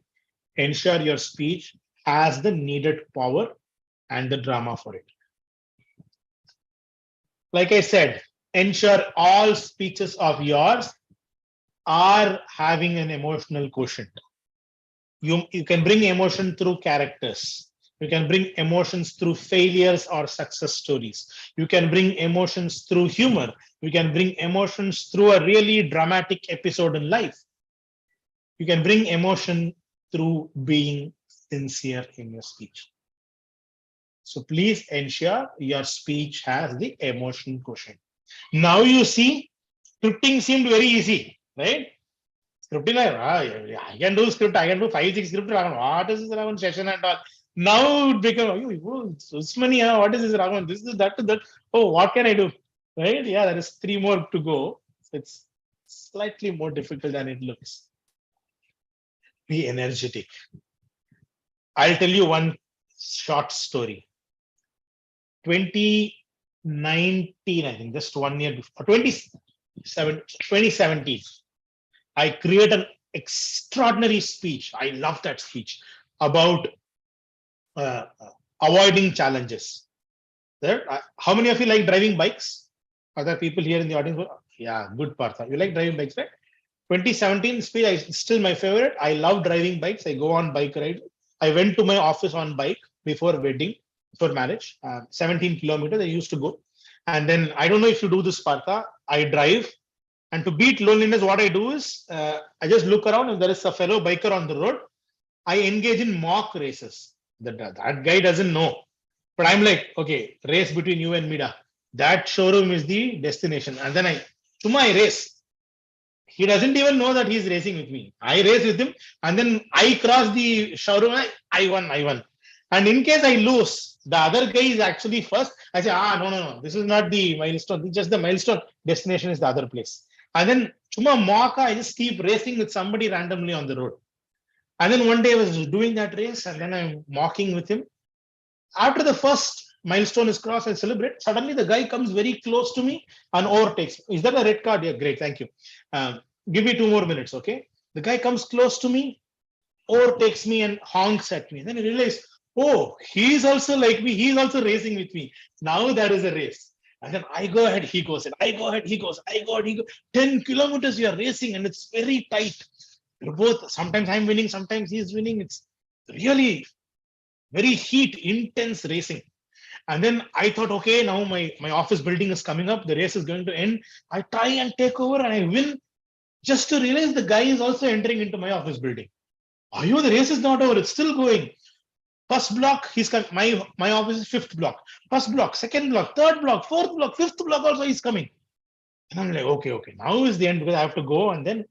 [SPEAKER 5] ensure your speech has the needed power and the drama for it. Like I said, ensure all speeches of yours are having an emotional quotient. You can bring emotion through characters. You can bring emotions through failures or success stories. You can bring emotions through humor. You can bring emotions through a really dramatic episode in life. You can bring emotion through being sincere in your speech. So please ensure your speech has the emotion quotient. Now you see, scripting seemed very easy, right? Scripting, I can do script, I can do 5-6 scripts. What is this Raman session and all? Now it becomes, what is this Raman? This is that, that. Oh, what can I do? Right? Yeah, there is 3 more to go. It's slightly more difficult than it looks. Be energetic. I'll tell you one short story. 2019, I think, just 1 year before, 2017, I created an extraordinary speech. I love that speech about avoiding challenges. There, how many of you like driving bikes? Are there people here in the audience? Yeah, good Partha. You like driving bikes, right? 2017 speech is still my favorite. I love driving bikes. I go on bike ride. I went to my office on bike before wedding, before marriage. 17 kilometers I used to go. And then I don't know if you do this, Partha. I drive. And to beat loneliness, what I do is I just look around. If there is a fellow biker on the road, I engage in mock races. That guy doesn't know. But I'm like, okay, race between you and Mida. That showroom is the destination. And then I race. He doesn't even know that he's racing with me. I race with him. And then I cross the showroom. I won. And in case I lose, the other guy is actually first. I say, no. This is not the milestone. This is just the milestone. Destination is the other place. And then I just keep racing with somebody randomly on the road. And then one day I was doing that race and then I'm mocking with him. After the first milestone is crossed, I celebrate. Suddenly the guy comes very close to me and overtakes me. Is that a red card? Yeah, great, thank you. Give me 2 more minutes, okay? The guy comes close to me, overtakes me and honks at me. Then I realize, oh, he's also like me. He's also racing with me. Now there is a race. And then I go ahead, he goes. And I go ahead, he goes. I go ahead, he goes. 10 kilometers you are racing and it's very tight. You're both, sometimes I'm winning, sometimes he's winning. It's really very intense racing. And then I thought, okay, now my office building is coming up. The race is going to end. I try and take over and I win, just to realize the guy is also entering into my office building. The race is not over. It's still going. First block, he's coming. My office is 5th block. First block, 2nd block, 3rd block, 4th block, 5th block also he's coming. And I'm like, okay. Now is the end because I have to go. And then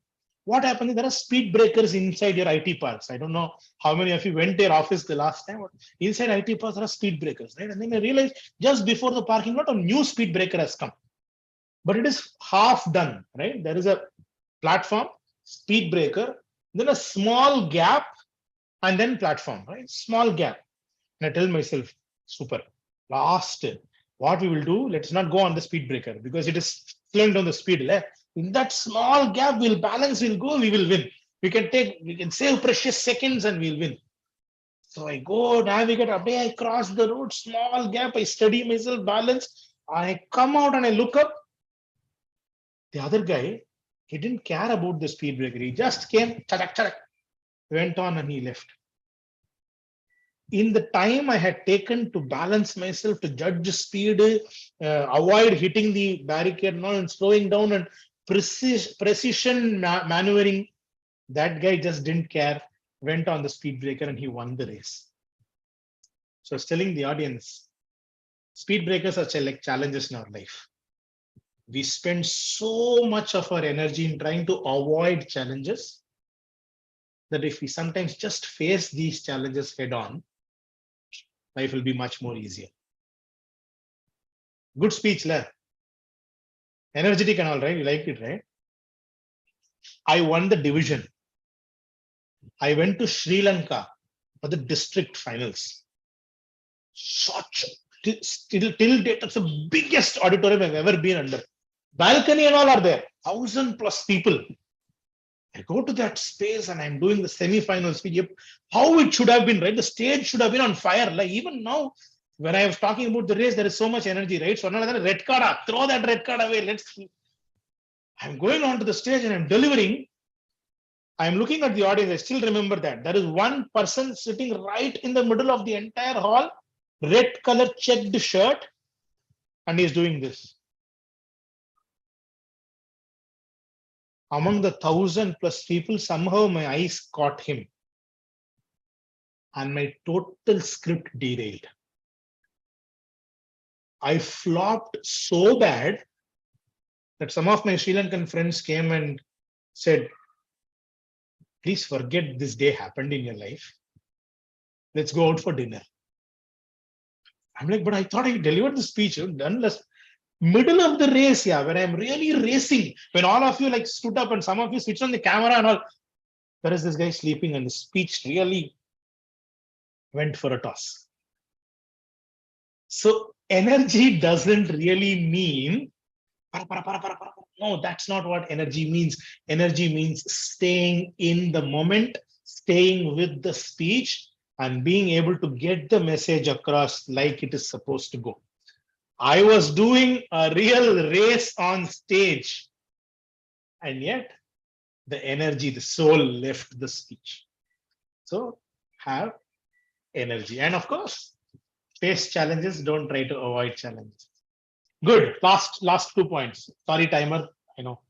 [SPEAKER 5] what happens is there are speed breakers inside your IT parks. I don't know how many of you went to your office the last time. Inside IT parks, there are speed breakers, right? And then I realized just before the parking lot, a new speed breaker has come. But it is half done, right? There is a platform, speed breaker, then a small gap, and then platform, right? Small gap. And I tell myself, super, last, what we will do, let's not go on the speed breaker because it is slowing down the speed. In that small gap, we'll balance, we'll go, we will win. We can save precious seconds and we'll win. So I go navigate, I cross the road, small gap, I study myself, balance. I come out and I look up. The other guy, he didn't care about the speed breaker. He just came, went on and he left. in the time I had taken to balance myself, to judge the speed, avoid hitting the barricade and slowing down and precision maneuvering, that guy just didn't care, went on the speed breaker and he won the race. So I was telling the audience, speed breakers are like challenges in our life. We spend so much of our energy in trying to avoid challenges that if we sometimes just face these challenges head on, life will be much more easier. Good speech, la. Energetic and all, right? You liked it, right? I won the division. I went to Sri Lanka for the district finals. Such till date, that's the biggest auditorium I've ever been under. Balcony and all are there, 1,000+ people. I go to that space and I'm doing the semi-final speech. How it should have been, right? The stage should have been on fire. Like even now, when I was talking about the race, there is so much energy, right? So another red card, throw that red card away. I'm going onto the stage and I'm delivering. I'm looking at the audience. I still remember that. There is one person sitting right in the middle of the entire hall, red color checked shirt, and he's doing this. Among the 1,000+ people, somehow my eyes caught him. And my total script derailed. I flopped so bad that some of my Sri Lankan friends came and said, please forget this day happened in your life. Let's go out for dinner. I'm like, but I thought I delivered the speech. Done less. Middle of the race, yeah, when I'm really racing, when all of you like stood up and some of you switched on the camera and all, there is this guy sleeping and the speech really went for a toss. So energy doesn't really mean, no, that's not what energy means. Energy means staying in the moment, staying with the speech and being able to get the message across like it is supposed to go. I was doing a real race on stage and yet the energy, the soul left the speech. So have energy. And of course, face challenges, don't try to avoid challenges. Good. Last 2 points. Sorry, timer. I know.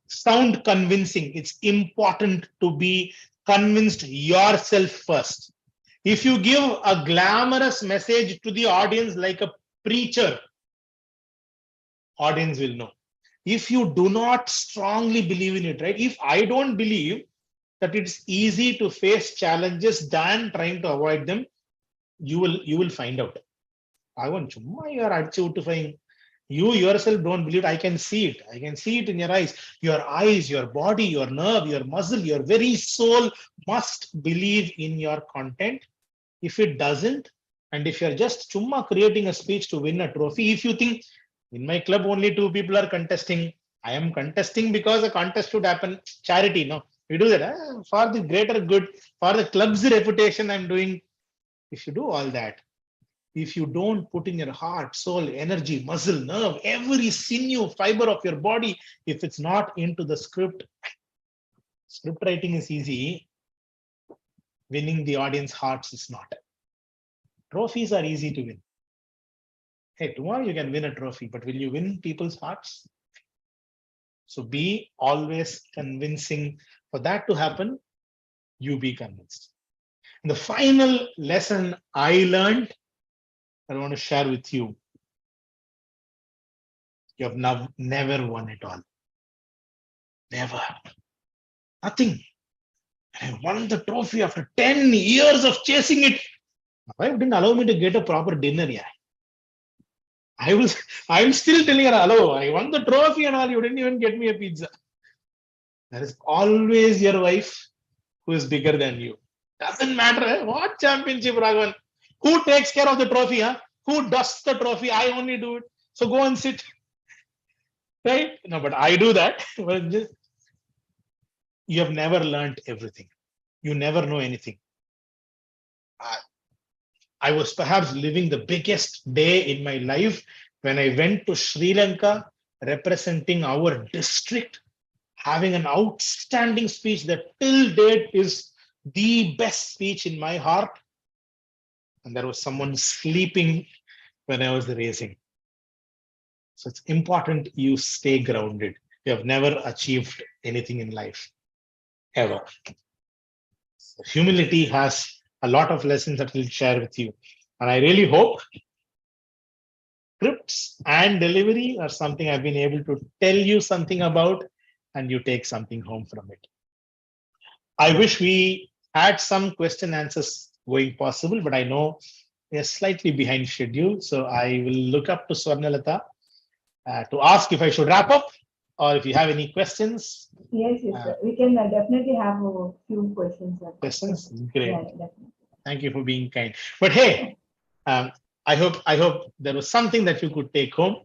[SPEAKER 5] Sound convincing. It's important to be convinced yourself first. If you give a glamorous message to the audience like a preacher, audience will know. If you do not strongly believe in it, right? If I don't believe that it's easy to face challenges than trying to avoid them, you will find out. I want you yourself don't believe it. I can see it. I can see it in your eyes, your body, your nerve, your muscle, your very soul must believe in your content. If it doesn't, and if you're just chumma creating a speech to win a trophy, if you think in my club only 2 people are contesting, I am contesting because a contest should happen, charity, no, we do that for the greater good, for the club's reputation. I'm doing. If you do all that, if you don't put in your heart, soul, energy, muscle, nerve, every sinew, fiber of your body, if it's not into the script writing is easy. Winning the audience hearts is not. Trophies are easy to win. Hey, tomorrow you can win a trophy, but will you win people's hearts? So be always convincing. For that to happen, you be convinced. And the final lesson I learned, I want to share with you. You have never won it all. Never. Nothing. I won the trophy after 10 years of chasing it. My wife didn't allow me to get a proper dinner. Yeah. I'm still telling her, hello, I won the trophy and all, you didn't even get me a pizza. There is always your wife who is bigger than you. Doesn't matter what championship, Raghavan. Who takes care of the trophy? Huh? Who dusts the trophy? I only do it. So go and sit. Right? No, but I do that. You have never learned everything. You never know anything. I was perhaps living the biggest day in my life when I went to Sri Lanka representing our district, having an outstanding speech that till date is the best speech in my heart. and there was someone sleeping when I was raising. So it's important you stay grounded. You have never achieved anything in life, ever. So humility has a lot of lessons that we'll share with you. And I really hope scripts and delivery are something I've been able to tell you something about, and you take something home from it. I wish we had some question answers going possible, but I know we are slightly behind schedule. So I will look up to Swarnalata to ask if I should wrap up or if you have any questions.
[SPEAKER 1] Yes, sir. We can definitely have a few questions.
[SPEAKER 5] Questions? Great.
[SPEAKER 1] Yeah, definitely.
[SPEAKER 5] Thank you for being kind. But hey, I hope there was something that you could take home.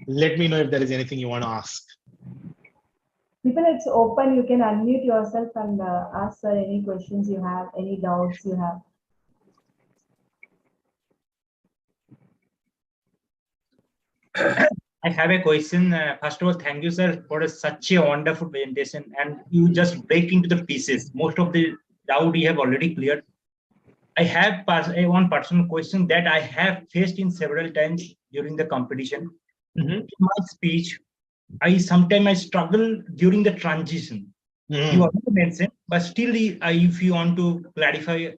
[SPEAKER 5] Let me know if there is anything you want to ask.
[SPEAKER 1] People, it's open. You can unmute yourself and ask sir any questions you have, any doubts you have.
[SPEAKER 8] I have a question. First of all, thank you, sir, for such a wonderful presentation. And you just break into the pieces. Most of the doubt you have already cleared. I have one personal question that I have faced in several times during the competition. In my speech, I sometimes struggle during the transition. You already mentioned, but still, if you want to clarify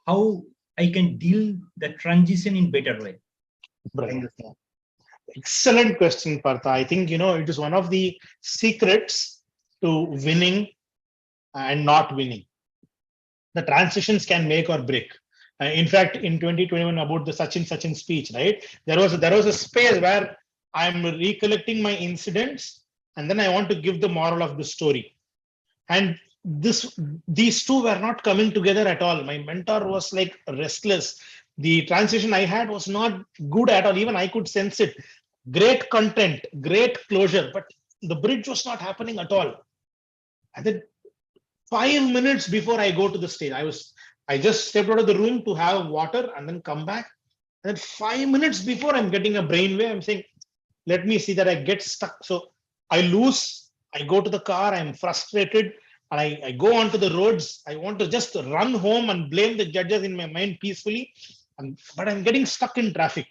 [SPEAKER 8] how I can deal the transition in better way.
[SPEAKER 5] Brilliant. Excellent question, Partha. I think, it is one of the secrets to winning and not winning. The transitions can make or break. In fact, in 2021, about the Sachin speech, right? There was a space where I'm recollecting my incidents, and then I want to give the moral of the story. And these two were not coming together at all. My mentor was like restless. The transition I had was not good at all. Even I could sense it. Great content, great closure, but the bridge was not happening at all. And then 5 minutes before I go to the stage, I just stepped out of the room to have water and then come back. And then 5 minutes before I'm getting a brainwave, I'm saying, let me see that I get stuck. So I lose, I go to the car, I'm frustrated, and I go onto the roads. I want to just run home and blame the judges in my mind peacefully. But I'm getting stuck in traffic.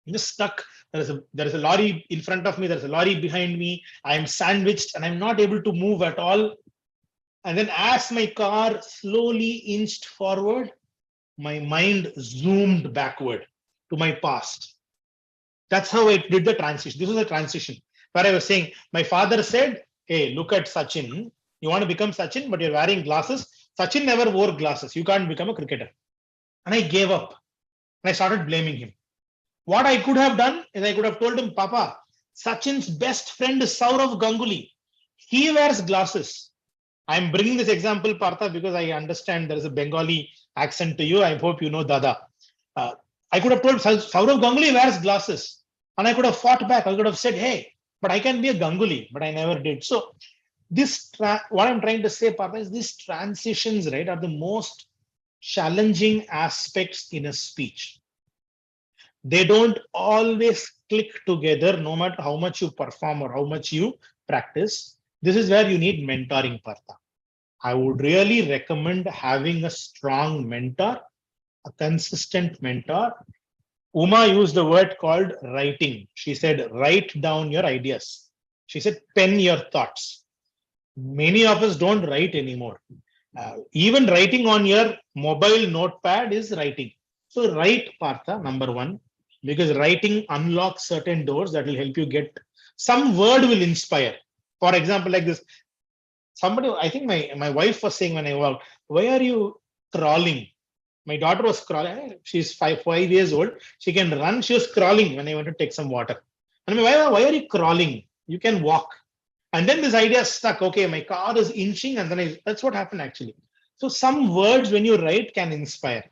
[SPEAKER 5] I'm just stuck. There is a lorry in front of me. There's a lorry behind me. I'm sandwiched and I'm not able to move at all. And then as my car slowly inched forward, my mind zoomed backward to my past. That's how I did the transition. This was a transition where I was saying, my father said, hey, look at Sachin. You want to become Sachin, but you're wearing glasses. Sachin never wore glasses. You can't become a cricketer. And I gave up. And I started blaming him. What I could have done is I could have told him, Papa, Sachin's best friend is Saurav Ganguly. He wears glasses. I'm bringing this example, Partha, because I understand there is a Bengali accent to you. I hope you know Dada. I could have told Saurav Ganguly wears glasses. And I could have fought back. I could have said, hey, but I can be a Ganguly, but I never did. So what I'm trying to say, Partha, is these transitions, right, are the most challenging aspects in a speech. They don't always click together, no matter how much you perform or how much you practice. This is where you need mentoring, Partha. I would really recommend having a strong mentor, a consistent mentor. Uma used a word called writing. She said, write down your ideas. She said, pen your thoughts. Many of us don't write anymore. Even writing on your mobile notepad is writing. So write, Partha, number one, because writing unlocks certain doors that will help you get some word will inspire. For example, like this, somebody, I think my wife was saying when I walked, why are you crawling? My daughter was crawling. She's 5 years old. She can run. She was crawling when I went to take some water. And I mean, why are you crawling? You can walk. And then this idea stuck. Okay, my car is inching, and then that's what happened actually. So some words when you write can inspire.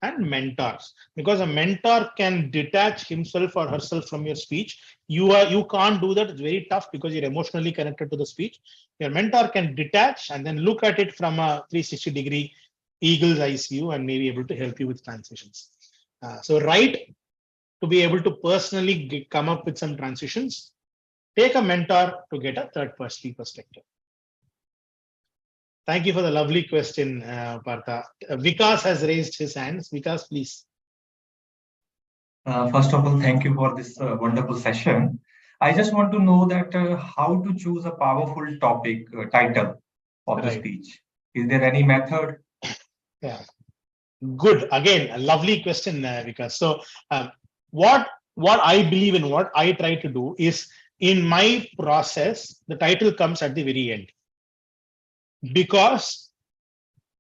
[SPEAKER 5] And mentors, because a mentor can detach himself or herself from your speech. You can't do that. It's very tough because you're emotionally connected to the speech. Your mentor can detach and then look at it from a 360-degree eagle's eyes view and maybe able to help you with transitions. So write to be able to personally come up with some transitions. Take a mentor to get a third-person perspective. Thank you for the lovely question, Partha. Vikas has raised his hands. Vikas, please.
[SPEAKER 6] First of all, thank you for this wonderful session. I just want to know that how to choose a powerful topic title of the
[SPEAKER 5] Right.
[SPEAKER 6] speech. Is there any method?
[SPEAKER 5] Yeah. Good. Again, a lovely question, Vikas. So, what I believe in, what I try to do is, in my process, the title comes at the very end. Because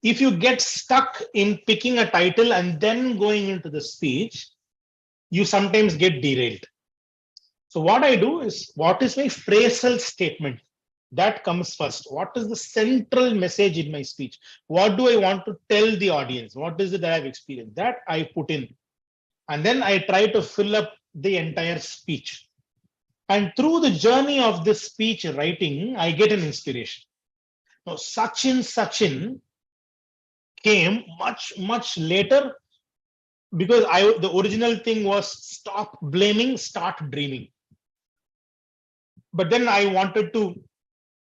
[SPEAKER 5] if you get stuck in picking a title and then going into the speech, you sometimes get derailed. So what I do is, what is my phrasal statement? That comes first. What is the central message in my speech? What do I want to tell the audience? What is it that I've experienced? That I put in. And then I try to fill up the entire speech. And through the journey of this speech writing, I get an inspiration. Now, Sachin came much later, because the original thing was stop blaming, start dreaming. But then I wanted to,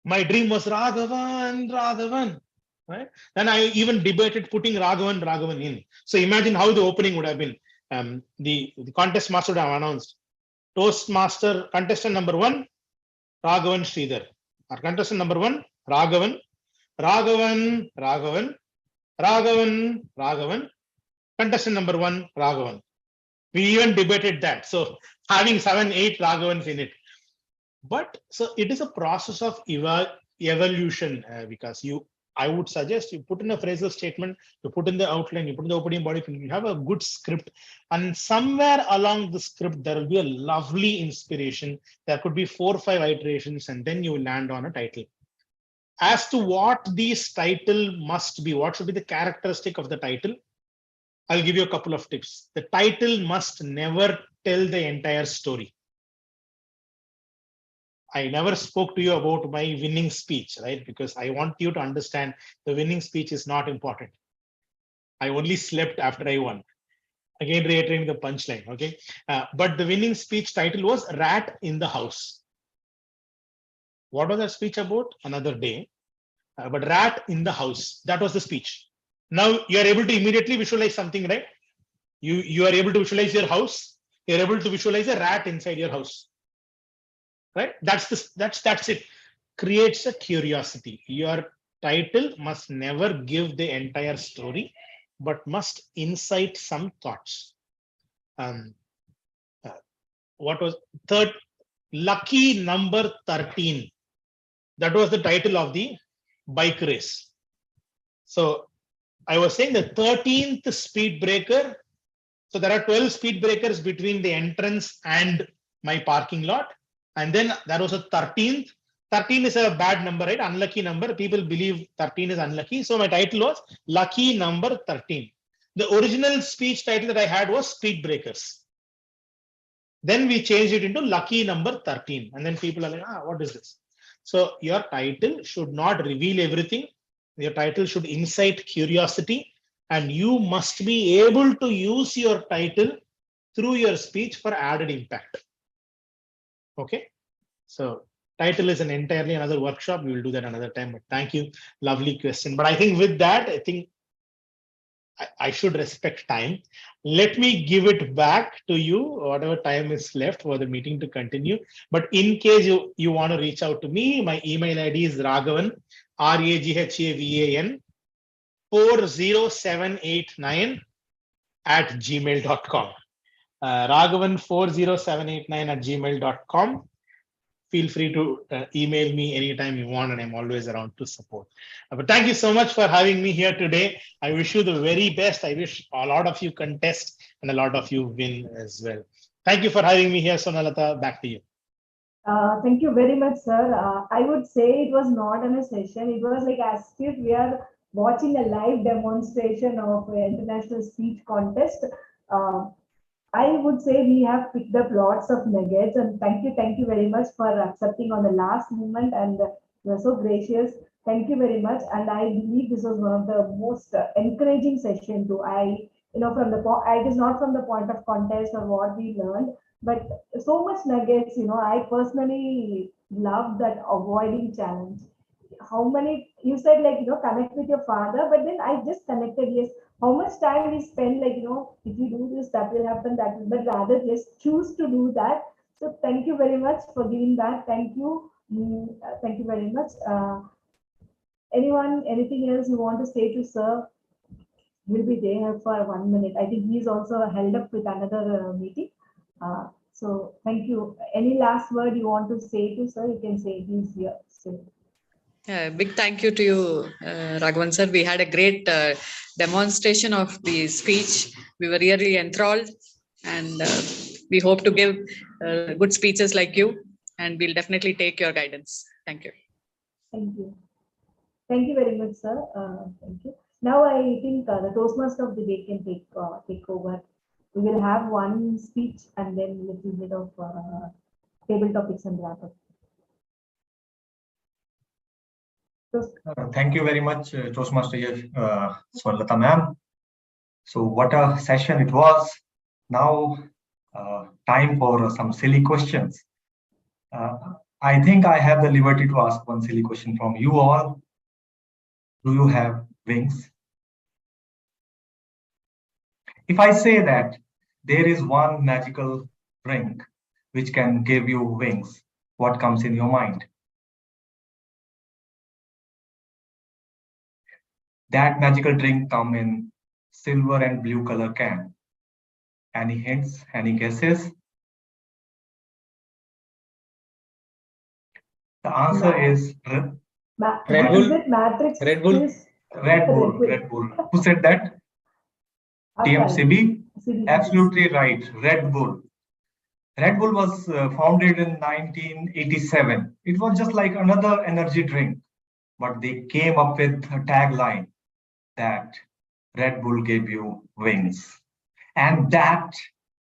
[SPEAKER 5] my dream was Raghavan, right? Then I even debated putting Raghavan in. So imagine how the opening would have been. The contest master would have announced, Toastmaster contestant number 1, Raghavan Sridhar. Our contestant number 1, Raghavan, contestant number 1, Raghavan. We even debated that. So having 7, 8 Raghavans in it. But so it is a process of evolution, because I would suggest you put in a phrasal statement, you put in the outline, you put in the opening body, you have a good script, and somewhere along the script there will be a lovely inspiration. There could be 4 or 5 iterations, and then you land on a title. As to what these title must be, what should be the characteristic of the title, I'll give you a couple of tips. The title must never tell the entire story. I never spoke to you about my winning speech, right? Because I want you to understand the winning speech is not important. I only slept after I won. Again, reiterating the punchline, okay? But the winning speech title was Rat in the House. What was that speech about? Another day. But Rat in the House, that was the speech. Now you are able to immediately visualize something, right? You are able to visualize your house. You're able to visualize a rat inside your house. Right? That's it. Creates a curiosity. Your title must never give the entire story, but must incite some thoughts. What was third? Lucky number 13. That was the title of the bike race. So I was saying the 13th speed breaker. So there are 12 speed breakers between the entrance and my parking lot. And then there was a 13th. 13 is a bad number, right? Unlucky number. People believe 13 is unlucky. So my title was Lucky Number 13. The original speech title that I had was Speed Breakers. Then we changed it into Lucky Number 13. And then people are like, what is this? So your title should not reveal everything. Your title should incite curiosity. And you must be able to use your title through your speech for added impact. Okay. So title is an entirely another workshop. We will do that another time, but thank you. Lovely question. But I think with that, I think I should respect time. Let me give it back to you, whatever time is left for the meeting to continue. But in case you want to reach out to me, my email ID is Raghavan, RAGHAVAN 40789 at gmail.com. Raghavan40789 at gmail.com. Feel free to email me anytime you want, and I'm always around to support. But thank you so much for having me here today. I wish you the very best. I wish a lot of you contest and a lot of you win as well. Thank you for having me here, Sonalata. Back to you.
[SPEAKER 1] Thank you very much, sir. I would say it was not in a session. It was like as if we are watching a live demonstration of an international speech contest. I would say we have picked up lots of nuggets, and thank you very much for accepting on the last moment, and you are so gracious. Thank you very much, and I believe this was one of the most encouraging session too. From the it is not from the point of contest or what we learned, but so much nuggets. I personally love that avoiding challenge. How many you said, like, connect with your father, but then I just connected, yes, how much time we spend, like, if you do this, that will happen, that will, but rather just choose to do that. So thank you very much for giving that. Thank you. Thank you very much. Anyone, anything else you want to say to sir? Will be there for 1 minute. I think he's also held up with another meeting. So thank you. Any last word you want to say to sir? You can say he's here. So.
[SPEAKER 7] Big thank you to you, Raghavan sir. We had a great demonstration of the speech. We were really enthralled, and we hope to give good speeches like you, and we'll definitely take your guidance. Thank you.
[SPEAKER 1] Thank you. Thank you very much, sir. Thank you. Now I think the Toastmaster of the day can take over. We will have one speech and then a little bit of table topics and wrap up.
[SPEAKER 6] Thank you very much, Toastmaster Swarnalata ma'am. So what a session it was. Now, time for some silly questions. I think I have the liberty to ask one silly question from you all. Do you have wings? If I say that there is one magical drink which can give you wings, what comes in your mind? That magical drink comes in silver and blue color can. Any hints? Any guesses? The answer is
[SPEAKER 8] Red
[SPEAKER 1] Bull. Is it Matrix?
[SPEAKER 8] Red Bull.
[SPEAKER 6] Red Bull. Red Bull. Who said that? TMCB? Absolutely right. Red Bull. Red Bull was founded in 1987. It was just like another energy drink, but they came up with a tagline that Red Bull gave you wings. And that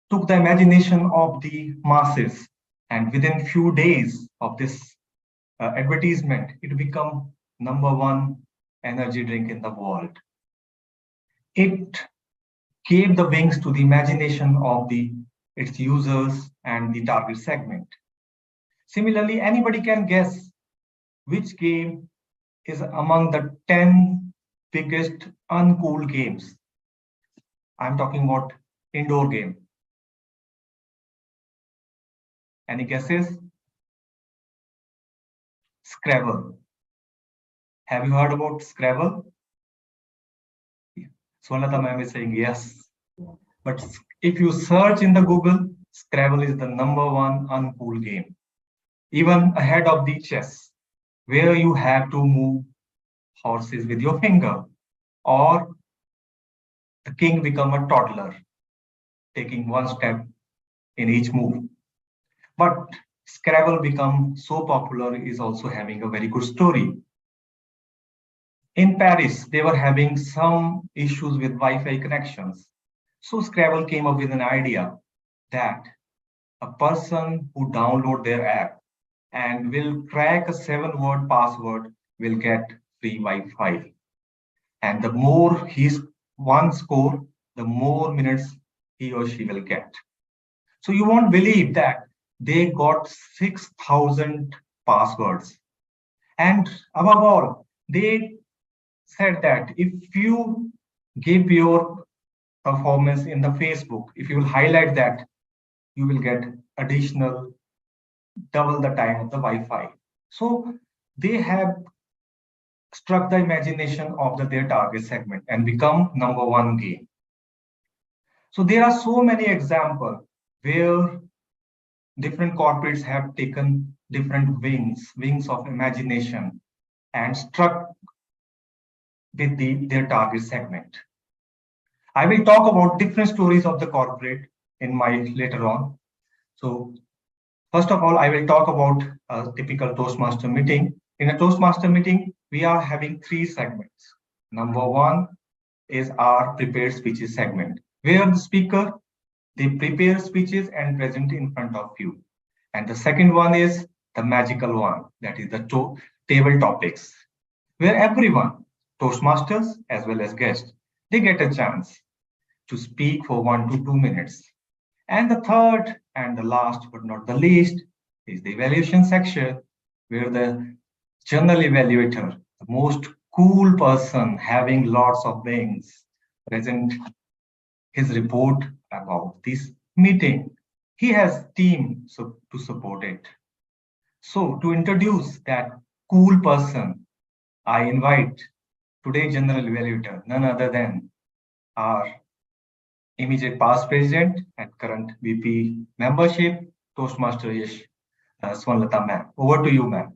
[SPEAKER 6] took the imagination of the masses. And within few days of this advertisement, it became #1 energy drink in the world. It gave the wings to the imagination of its users and the target segment. Similarly, anybody can guess which game is among the 10 biggest uncool games. I'm talking about indoor game. Any guesses? Scrabble. Have you heard about Scrabble? Swarnalata ma'am is saying yes. But if you search in the Google, Scrabble is the #1 uncool game. Even ahead of the chess, where you have to move horses with your finger, or the king become a toddler, taking one step in each move. But Scrabble become so popular is also having a very good story. In Paris, they were having some issues with Wi-Fi connections. So Scrabble came up with an idea that a person who download their app and will crack a 7-word password will get free Wi-Fi. And the more he's one score, the more minutes he or she will get. So you won't believe that they got 6,000 passwords. And above all, they said that if you give your performance in the Facebook, if you will highlight that, you will get additional double the time of the Wi-Fi. So they have struck the imagination of their target segment and become #1 game. So there are so many examples where different corporates have taken different wings of imagination and struck with their target segment. I will talk about different stories of the corporate in my later on. So first of all, I will talk about a typical Toastmaster meeting. In a Toastmaster meeting, we are having 3 segments. #1 is our prepared speeches segment, where the speaker, they prepare speeches and present in front of you. And the second one is the magical one, that is the table topics, where everyone, Toastmasters as well as guests, they get a chance to speak for 1 to 2 minutes. And the third and the last but not the least is the evaluation section, where the general evaluator, the most cool person having lots of wings, present his report about this meeting. He has team to support it. So to introduce that cool person, I invite today's general evaluator, none other than our immediate past president and current VP membership, Toastmaster Swarnalata ma'am. Over to you, ma'am.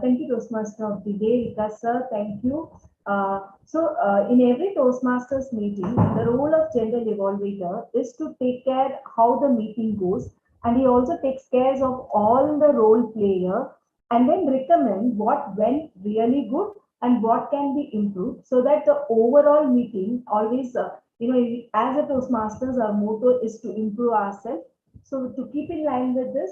[SPEAKER 1] Thank you, Toastmaster of the Day, Vikas sir. Thank you. In every Toastmasters meeting, the role of general evaluator is to take care how the meeting goes, and he also takes care of all the role player and then recommend what went really good and what can be improved, so that the overall meeting always, as a Toastmasters, our motto is to improve ourselves. So to keep in line with this,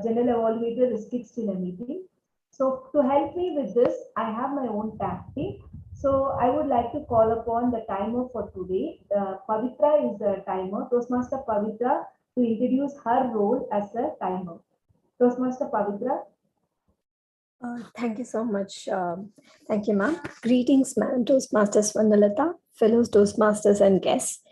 [SPEAKER 1] general evaluator is fixed in a meeting. So to help me with this, I have my own tactic. So I would like to call upon the timer for today. Pavitra is the timer, Toastmaster Pavitra, to introduce her role as a timer. Toastmaster Pavitra.
[SPEAKER 9] Thank you so much. Thank you, ma'am. Greetings, ma'am, Toastmasters Swarnalata, fellow Toastmasters and guests.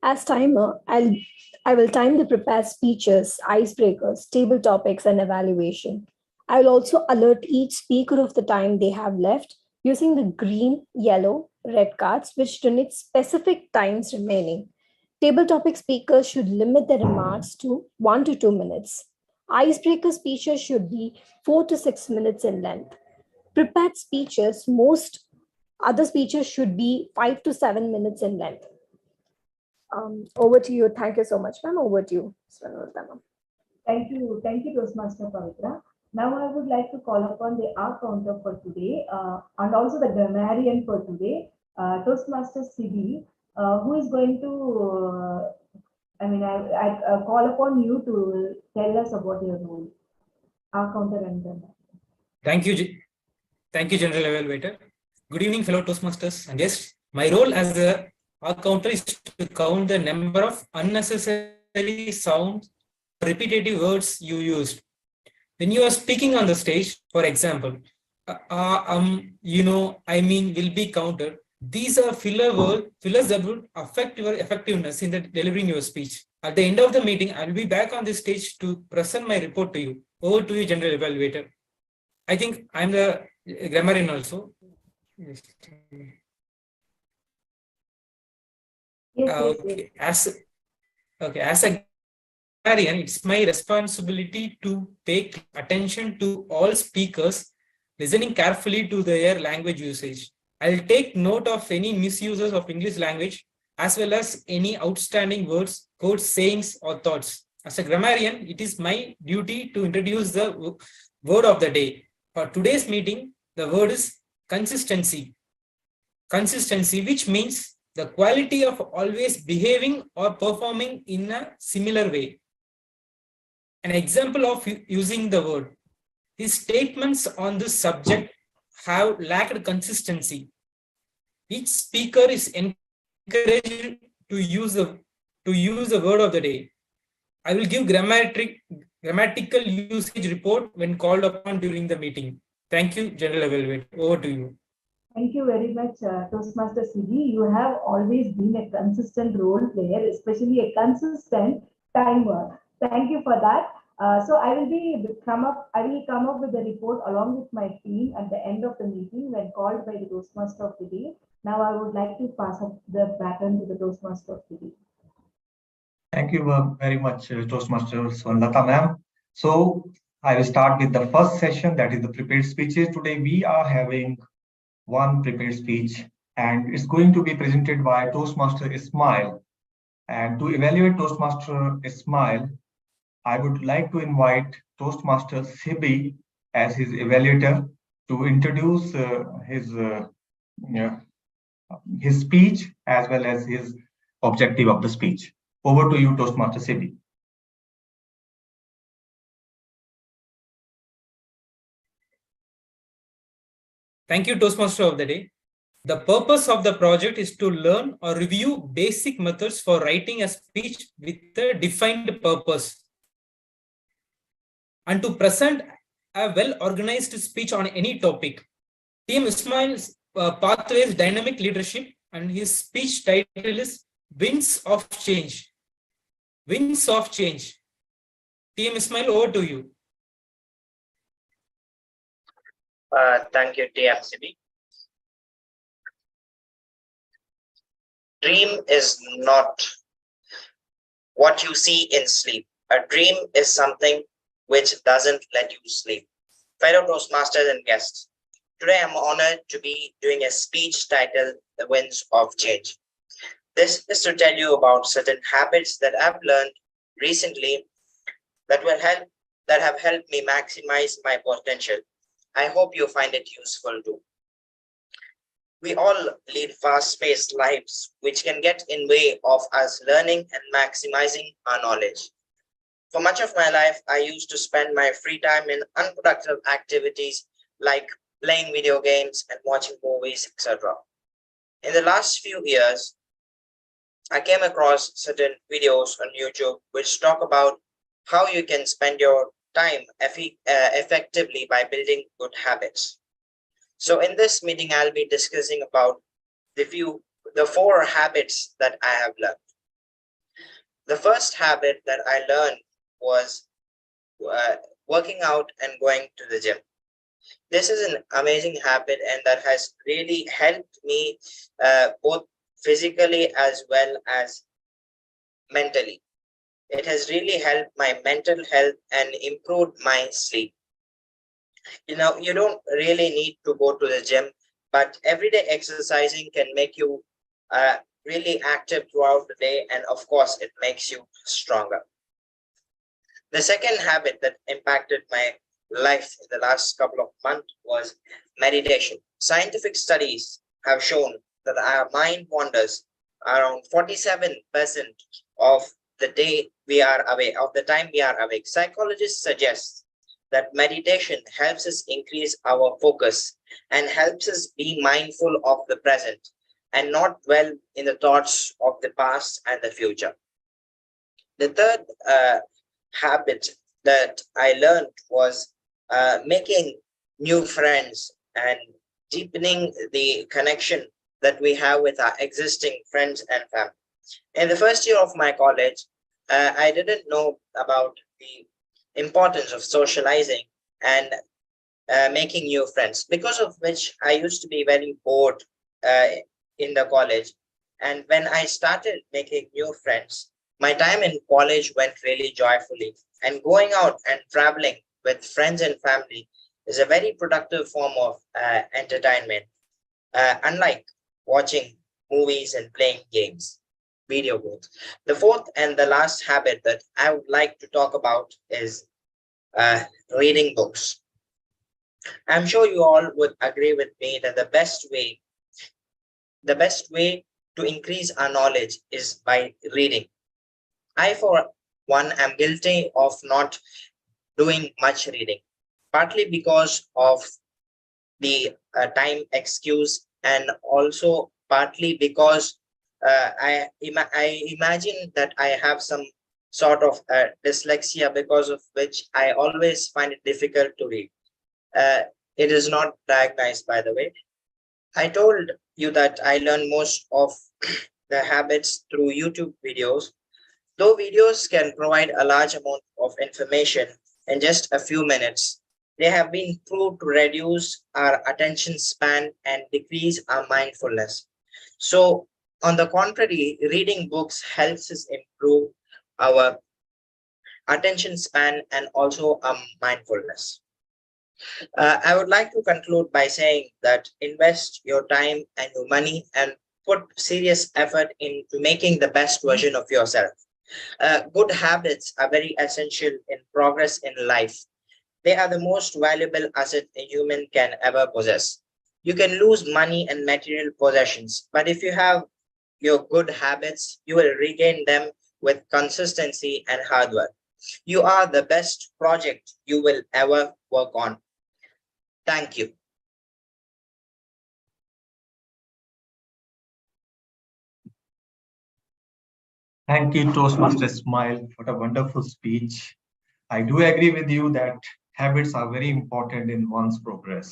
[SPEAKER 9] As timer, I will time the prepared speeches, icebreakers, table topics, and evaluation. I will also alert each speaker of the time they have left using the green, yellow, red cards, which denote specific times remaining. Table topic speakers should limit their remarks to 1 to 2 minutes. Icebreaker speeches should be 4 to 6 minutes in length. Prepared speeches, most other speeches should be 5 to 7 minutes in length. Over to you. Thank you so much, ma'am. Over to you, Swarnalata.
[SPEAKER 1] Thank you, Toastmaster Pavitra. Now I would like to call upon the R counter for today and also the grammarian for today, Toastmaster CB, who is going to, I call upon you to tell us about your role. R counter and grammar.
[SPEAKER 10] Thank you, General Evaluator. Good evening, fellow Toastmasters and guests. My role as the R counter is to count the number of unnecessary sounds, repetitive words you used. When you are speaking on the stage, for example, will be counted. These are fillers that will affect your effectiveness in delivering your speech. At the end of the meeting, I will be back on the stage to present my report to you. Over to you, General Evaluator. I think I'm the grammarian also.
[SPEAKER 1] Yes.
[SPEAKER 10] As a grammarian, it's my responsibility to pay attention to all speakers, listening carefully to their language usage. I'll take note of any misuses of English language, as well as any outstanding words, quotes, sayings, or thoughts. As a grammarian, it is my duty to introduce the word of the day. For today's meeting, the word is consistency. Consistency, which means the quality of always behaving or performing in a similar way. An example of using the word. His statements on this subject have lacked consistency. Each speaker is encouraged to use the word of the day. I will give grammatical usage report when called upon during the meeting. Thank you, General Evaluator. Over to you.
[SPEAKER 1] Thank you very much, Toastmaster CB. You have always been a consistent role player, especially a consistent timer. Thank you for that. So I will come up with the report along with my team at the end of the meeting when called by the Toastmaster of the Day. Now I would like to pass up the baton to the Toastmaster of the Day.
[SPEAKER 6] Thank you very much, Toastmaster Swarnalata ma'am. So I will start with the first session, that is the prepared speeches. Today we are having one prepared speech, and it's going to be presented by Toastmaster Ismail. And to evaluate Toastmaster Ismail, I would like to invite Toastmaster Sibi as his evaluator to introduce his speech as well as his objective of the speech. Over to you, Toastmaster Sibi.
[SPEAKER 10] Thank you, Toastmaster of the Day. The purpose of the project is to learn or review basic methods for writing a speech with a defined purpose, and to present a well-organized speech on any topic. Team Ismail's Pathways Dynamic Leadership and his speech title is Winds of Change. Winds of Change. TM Ismail, over to you.
[SPEAKER 11] Thank you, TMCB. Dream is not what you see in sleep. A dream is something which doesn't let you sleep. Fellow Toastmasters and guests, today I'm honored to be doing a speech titled The Winds of Change. This is to tell you about certain habits that I've learned recently that have helped me maximize my potential. I hope you find it useful too. We all lead fast-paced lives, which can get in way of us learning and maximizing our knowledge. For much of my life, I used to spend my free time in unproductive activities like playing video games and watching movies, etc. In the last few years, I came across certain videos on YouTube which talk about how you can spend your time effectively by building good habits. So in this meeting, I'll be discussing about the 4 habits that I have learned. The first habit that I learned was working out and going to the gym. This is an amazing habit and that has really helped me both physically as well as mentally. It has really helped my mental health and improved my sleep. You know, you don't really need to go to the gym, but everyday exercising can make you really active throughout the day, and of course it makes you stronger. The second habit that impacted my life in the last couple of months was meditation. Scientific studies have shown that our mind wanders around 47% of the day we are awake, of the time we are awake. Psychologists suggest that meditation helps us increase our focus and helps us be mindful of the present and not dwell in the thoughts of the past and the future. The third habit that I learned was making new friends and deepening the connection that we have with our existing friends and family. In the first year of my college, I didn't know about the importance of socializing and making new friends, because of which I used to be very bored in the college. And when I started making new friends, my time in college went really joyfully. And going out and traveling with friends and family is a very productive form of entertainment, unlike watching movies and playing games, video games. The fourth and the last habit that I would like to talk about is reading books. I'm sure you all would agree with me that the best way to increase our knowledge is by reading. I, for one, am guilty of not doing much reading, partly because of the time excuse, and also partly because I imagine that I have some sort of dyslexia, because of which I always find it difficult to read. It is not diagnosed, by the way. I told you that I learned most of the habits through YouTube videos. Though videos can provide a large amount of information in just a few minutes, they have been proved to reduce our attention span and decrease our mindfulness. So, on the contrary, reading books helps us improve our attention span and also our mindfulness. I would like to conclude by saying that invest your time and your money and put serious effort into making the best version of yourself. Good habits are very essential in progress in life. They are the most valuable asset a human can ever possess. You can lose money and material possessions, but if you have your good habits, you will regain them with consistency and hard work. You are the best project you will ever work on. Thank you.
[SPEAKER 6] Thank you, Toastmaster Smile, for a wonderful speech. I do agree with you that habits are very important in one's progress.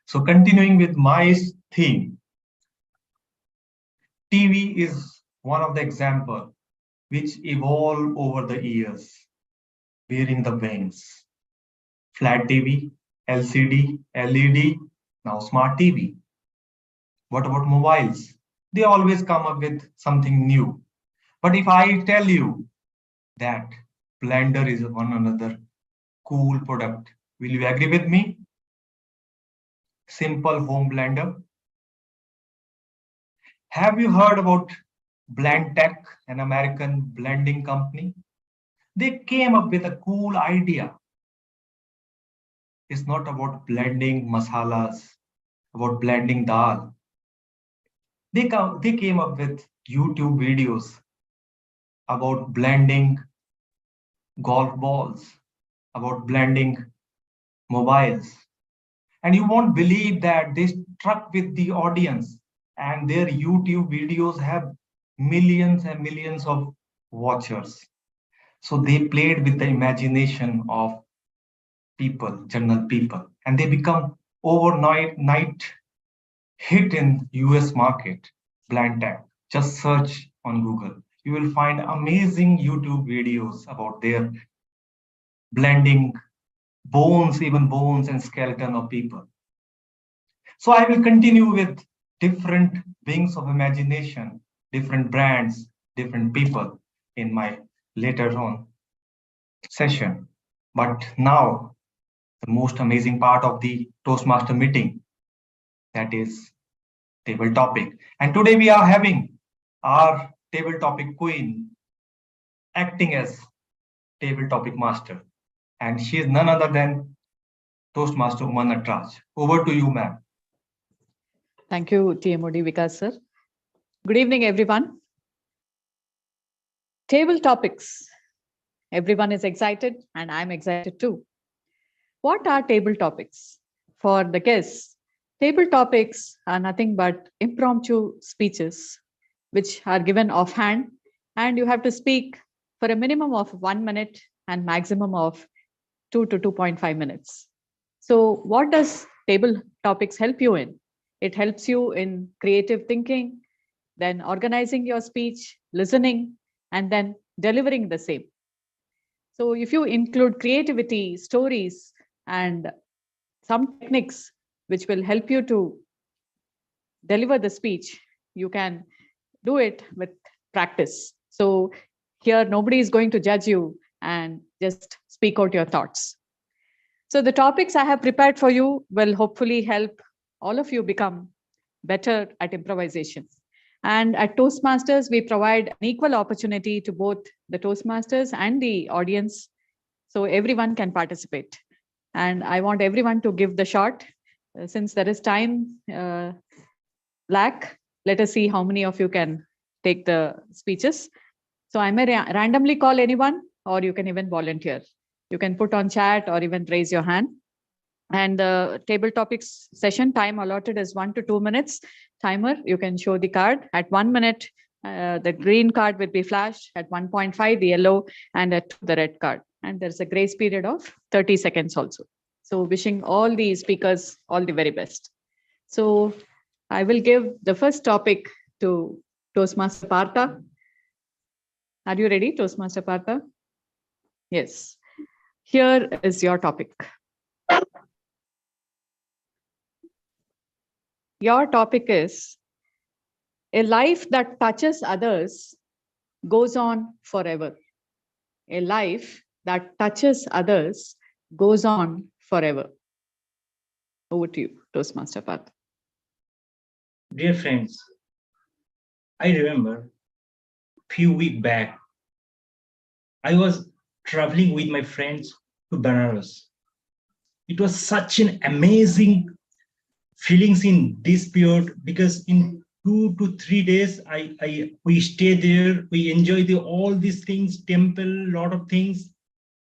[SPEAKER 6] So continuing with my theme, TV is one of the example which evolved over the years, wearing the wings. Flat TV, LCD, LED, now smart TV. What about mobiles? They always come up with something new. But if I tell you that blender is one another cool product, will you agree with me? Simple home blender. Have you heard about Blendtec, an American blending company? They came up with a cool idea. It's not about blending masalas, about blending dal. They came up with YouTube videos about blending golf balls, about blending mobiles. And you won't believe that they struck with the audience, and their YouTube videos have millions and millions of watchers. So they played with the imagination of people, general people, and they become overnight hit in US market. Blendtec. Just search on Google. You will find amazing YouTube videos about their blending bones, even bones and skeleton of people. So I will continue with different wings of imagination, different brands, different people in my later on session. But now the most amazing part of the Toastmaster meeting, that is table topic. And today we are having our table topic queen acting as table topic master. And she is none other than Toastmaster Uma Natraj. Over to you, ma'am.
[SPEAKER 7] Thank you, TMOD Vikas sir. Good evening, everyone. Table topics. Everyone is excited and I'm excited too. What are table topics? For the guests, table topics are nothing but impromptu speeches which are given offhand, and you have to speak for a minimum of 1 minute and maximum of 2 to 2.5 minutes. So what does table topics help you in? It helps you in creative thinking, then organizing your speech, listening, and then delivering the same. So if you include creativity, stories, and some techniques which will help you to deliver the speech, you can do it with practice. So here, nobody is going to judge you, and just speak out your thoughts. So the topics I have prepared for you will hopefully help all of you become better at improvisation. And at Toastmasters, we provide an equal opportunity to both the Toastmasters and the audience, so everyone can participate. And I want everyone to give the shot. Since there is time lack, let us see how many of you can take the speeches. So I may randomly call anyone, or you can even volunteer. You can put on chat or even raise your hand. And the table topics session time allotted is 1 to 2 minutes. Timer, you can show the card. At 1 minute, the green card will be flashed. At 1.5, the yellow, and at 2, the red card. And there's a grace period of 30 seconds also. So wishing all the speakers all the very best. So I will give the first topic to Toastmaster Partha. Are you ready, Toastmaster Partha? Yes. Here is your topic. Your topic is, a life that touches others goes on forever. A life that touches others goes on forever. Over to you, Toastmaster Partha.
[SPEAKER 8] Dear friends, I remember a few weeks back, I was traveling with my friends to Benares. It was such an amazing feelings in this period, because in 2 to 3 days, we stay there, we enjoy all these things, temple, lot of things.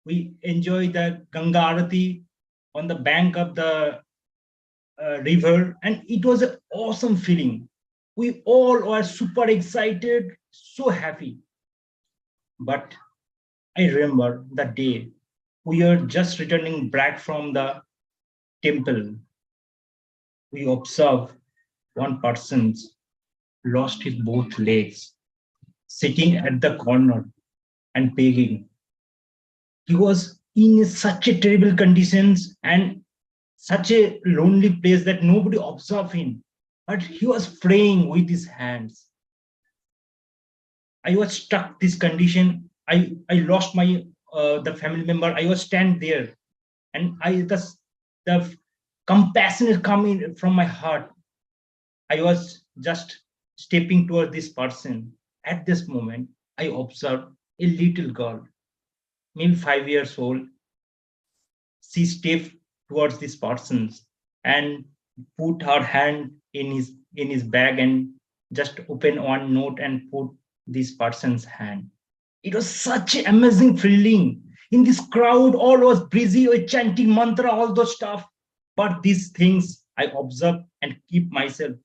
[SPEAKER 8] We enjoy the Ganga Arati on the bank of the river, and it was an awesome feeling. We all were super excited, so happy. But I remember that day, we are just returning back from the temple. We observe one person lost his both legs, sitting at the corner and begging. He was in such a terrible conditions and such a lonely place that nobody observed him, but he was praying with his hands. I was stuck this condition. I lost my the family member. I was stand there, and the compassion is coming from my heart. I was just stepping toward this person. At this moment, I observed a little girl, maybe 5 years old. She stepped towards this person and put her hand in his bag and just open one note and put this person's hand. It was such an amazing feeling. In this crowd, all was busy with chanting mantra, all those stuff. But these things I observe and keep myself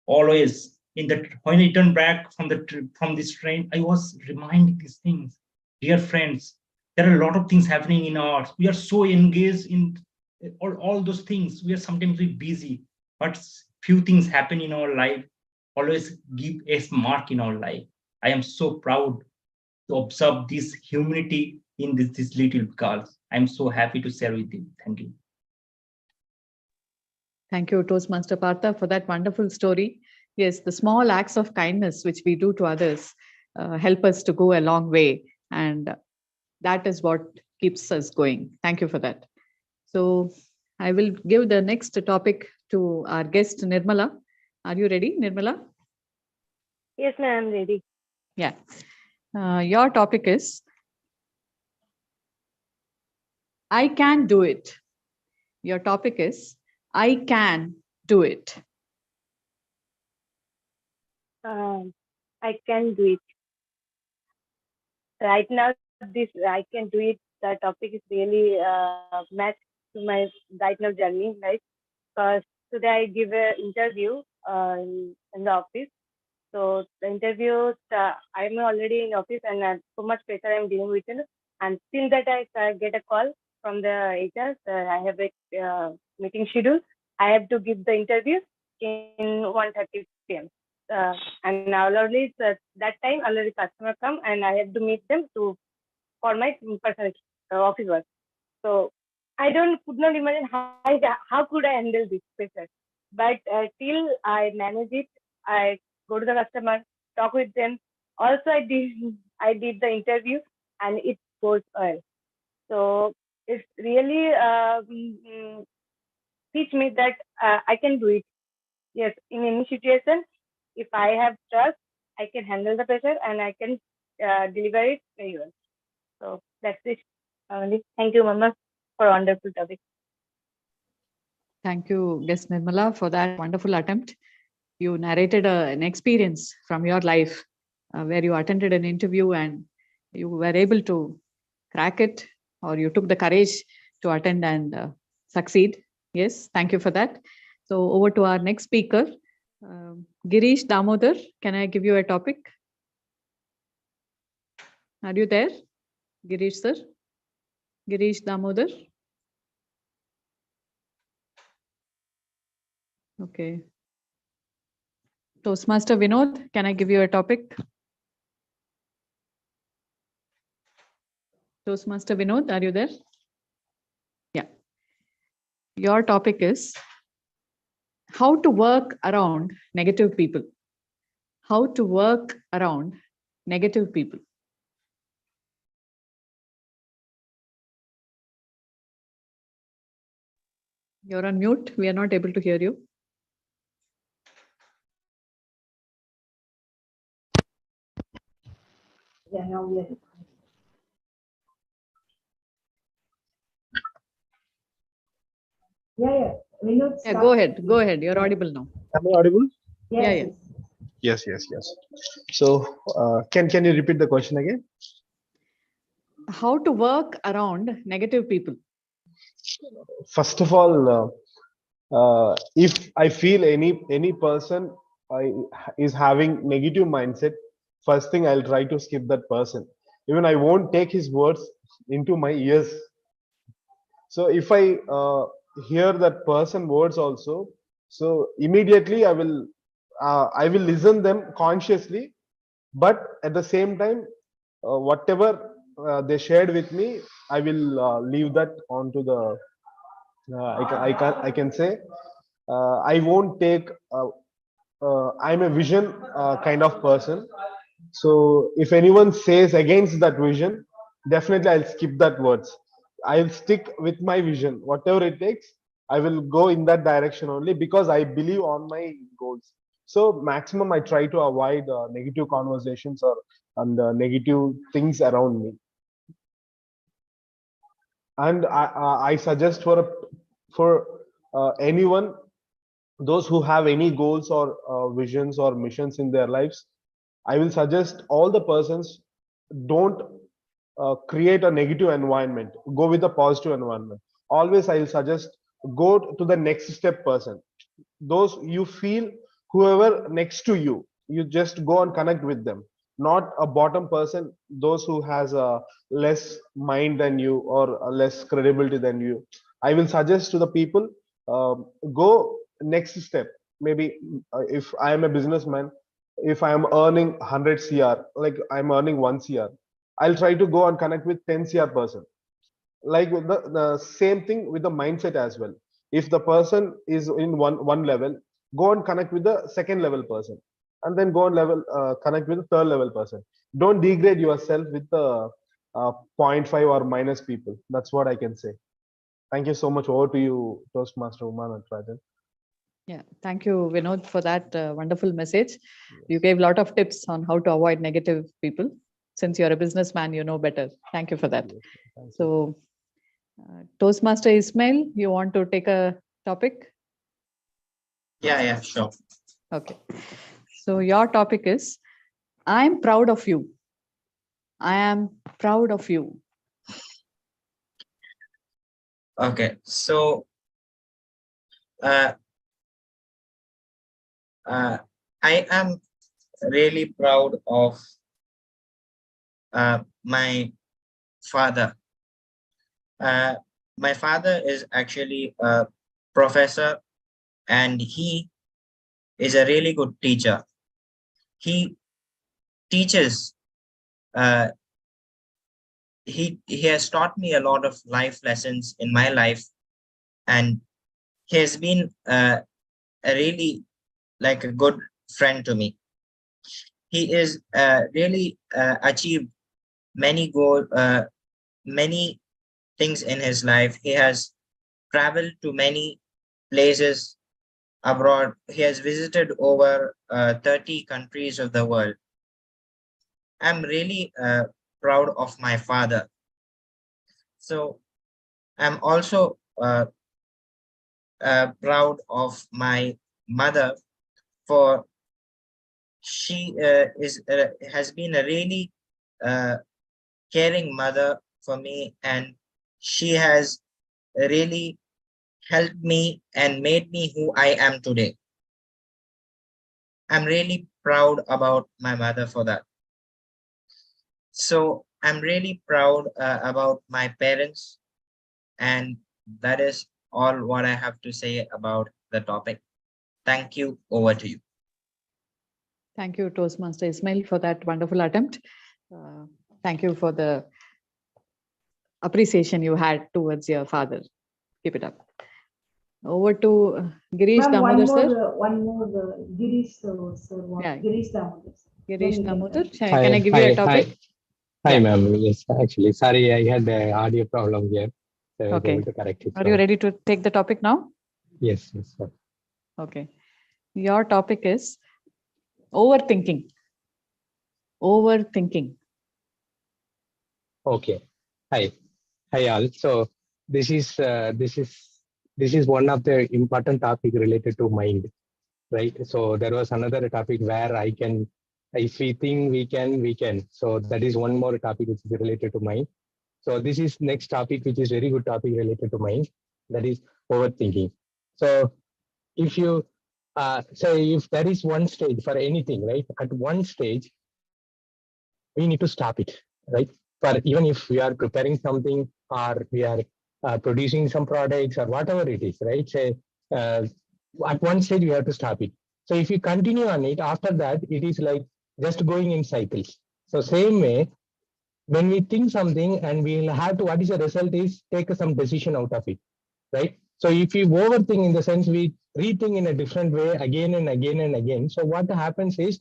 [SPEAKER 8] always in the when I turn back from this train, I was reminding these things. Dear friends, there are a lot of things happening in our. We are so engaged in all those things. We are sometimes busy, but few things happen in our life. Always give a mark in our life. I am so proud to observe this humanity in this little girls. I'm so happy to share with you. Thank you.
[SPEAKER 7] Thank you, Toastmaster Partha, for that wonderful story. Yes, the small acts of kindness which we do to others help us to go a long way. And that is what keeps us going. Thank you for that. So I will give the next topic to our guest, Nirmala. Are you ready, Nirmala?
[SPEAKER 4] Yes, ma'am, I'm ready.
[SPEAKER 7] Yeah. Your topic is, I can do it. Your topic is, I can do it.
[SPEAKER 4] I can do it. Right now, this I can do it. The topic is really matched to my right now journey, right? Because today I give an interview in the office. So the interview, I'm already in office and so much pressure I'm dealing with it. And still that I get a call from the HR. I have a meeting schedule. I have to give the interview in 1:30 p.m. And now already that time already customer come and I have to meet them for my personal office work. So I could not imagine how could I handle this pressure. But till I manage it, I go to the customer, talk with them. Also, I did the interview and it goes well. So it's really teach me that I can do it. Yes, in any situation, if I have trust, I can handle the pressure and I can deliver it very well. So that's it. Thank you, Mama, for a wonderful topic.
[SPEAKER 7] Thank you, guest Nirmala, for that wonderful attempt. You narrated an experience from your life where you attended an interview and you were able to crack it, or you took the courage to attend and succeed. Yes, thank you for that. So over to our next speaker, Girish Damodar. Can I give you a topic? Are you there, Girish sir? Girish Damodar. Okay. Toastmaster Vinod, can I give you a topic? Toastmaster Vinod, are you there? Yeah. Your topic is how to work around negative people. How to work around negative people. You're on mute. We are not able to hear you.
[SPEAKER 1] Yeah, now we are. Yeah. Vinod,
[SPEAKER 7] Yeah, go ahead. Go ahead. You're audible now.
[SPEAKER 12] Am I audible?
[SPEAKER 7] Yeah.
[SPEAKER 12] Yes. So, can you repeat the question again?
[SPEAKER 7] How to work around negative people.
[SPEAKER 12] First of all, if I feel any person is having negative mindset, first thing I'll try to skip that person. Even I won't take his words into my ears. So if I hear that person words also, so immediately I will I will listen them consciously, but at the same time, whatever they shared with me, I will leave that onto the. I can say I won't take. I'm a vision kind of person. So if anyone says against that vision, definitely I'll skip that words. I'll stick with my vision, whatever it takes. I will go in that direction only because I believe on my goals. So maximum I try to avoid negative conversations or negative things around me. And I suggest for anyone, those who have any goals or visions or missions in their lives, I will suggest all the persons, don't create a negative environment. Go with a positive environment. Always I will suggest, go to the next step person. Those you feel, whoever next to you, you just go and connect with them. Not a bottom person, those who has a less mind than you or a less credibility than you. I will suggest to the people, go next step. Maybe if I am a businessman, if I am earning 100 cr, like I'm earning 1 cr, I'll try to go and connect with 10 cr person. Like with the same thing with the mindset as well. If the person is in one level, go and connect with the second level person, and then go and connect with the third level person. Don't degrade yourself with the 0.5 or minus people. That's what I can say. Thank you so much. Over to you, Toastmaster Uman and Rajan.
[SPEAKER 7] Yeah, thank you, Vinod, for that wonderful message. You gave a lot of tips on how to avoid negative people. Since you're a businessman, you know better. Thank you for that. So, Toastmaster Ismail, you want to take a topic?
[SPEAKER 11] Yeah, sure.
[SPEAKER 7] Okay. So your topic is, I'm proud of you. I am proud of you.
[SPEAKER 11] Okay, so I am really proud of my father. My father is actually a professor, and he is a really good teacher. He teaches, he has taught me a lot of life lessons in my life, and he has been a really like a good friend to me. He is really achieved many many things in his life. He has traveled to many places abroad. He has visited over 30 countries of the world. I'm really proud of my father. So I'm also proud of my mother, for she has been a really caring mother for me, and she has really helped me and made me who I am today. I'm really proud about my mother for that. So I'm really proud about my parents, and that is all what I have to say about the topic. Thank you. Over to you.
[SPEAKER 7] Thank you, Toastmaster Ismail, for that wonderful attempt. Thank you for the appreciation you had towards your father. Keep it up. Over to Girish Damodar, sir.
[SPEAKER 1] One more, Girish, sir.
[SPEAKER 7] Yeah.
[SPEAKER 1] Girish Damodar.
[SPEAKER 7] Girish Damodar, can I give you a topic?
[SPEAKER 13] Hi, ma'am. Yes, actually, sorry, I had the audio problem here. So I was able to correct it.
[SPEAKER 7] Are you ready to take the topic now?
[SPEAKER 13] Yes, sir.
[SPEAKER 7] Okay. Your topic is overthinking. Overthinking.
[SPEAKER 13] Okay. Hi all. So this is one of the important topic related to mind, right? So there was another topic where if we think we can. So that is one more topic which is related to mind. So this is next topic, which is very good topic related to mind, that is overthinking. So if you if there is one stage for anything, right? At one stage, we need to stop it, right? For even if we are preparing something, or we are producing some products or whatever it is, right? Say at one stage we have to stop it. So if you continue on it, after that, it is like just going in cycles. So same way, when we think something and we'll have to, what is the result is take some decision out of it, right? So if you overthink in the sense we rethink in a different way again and again and again, so what happens is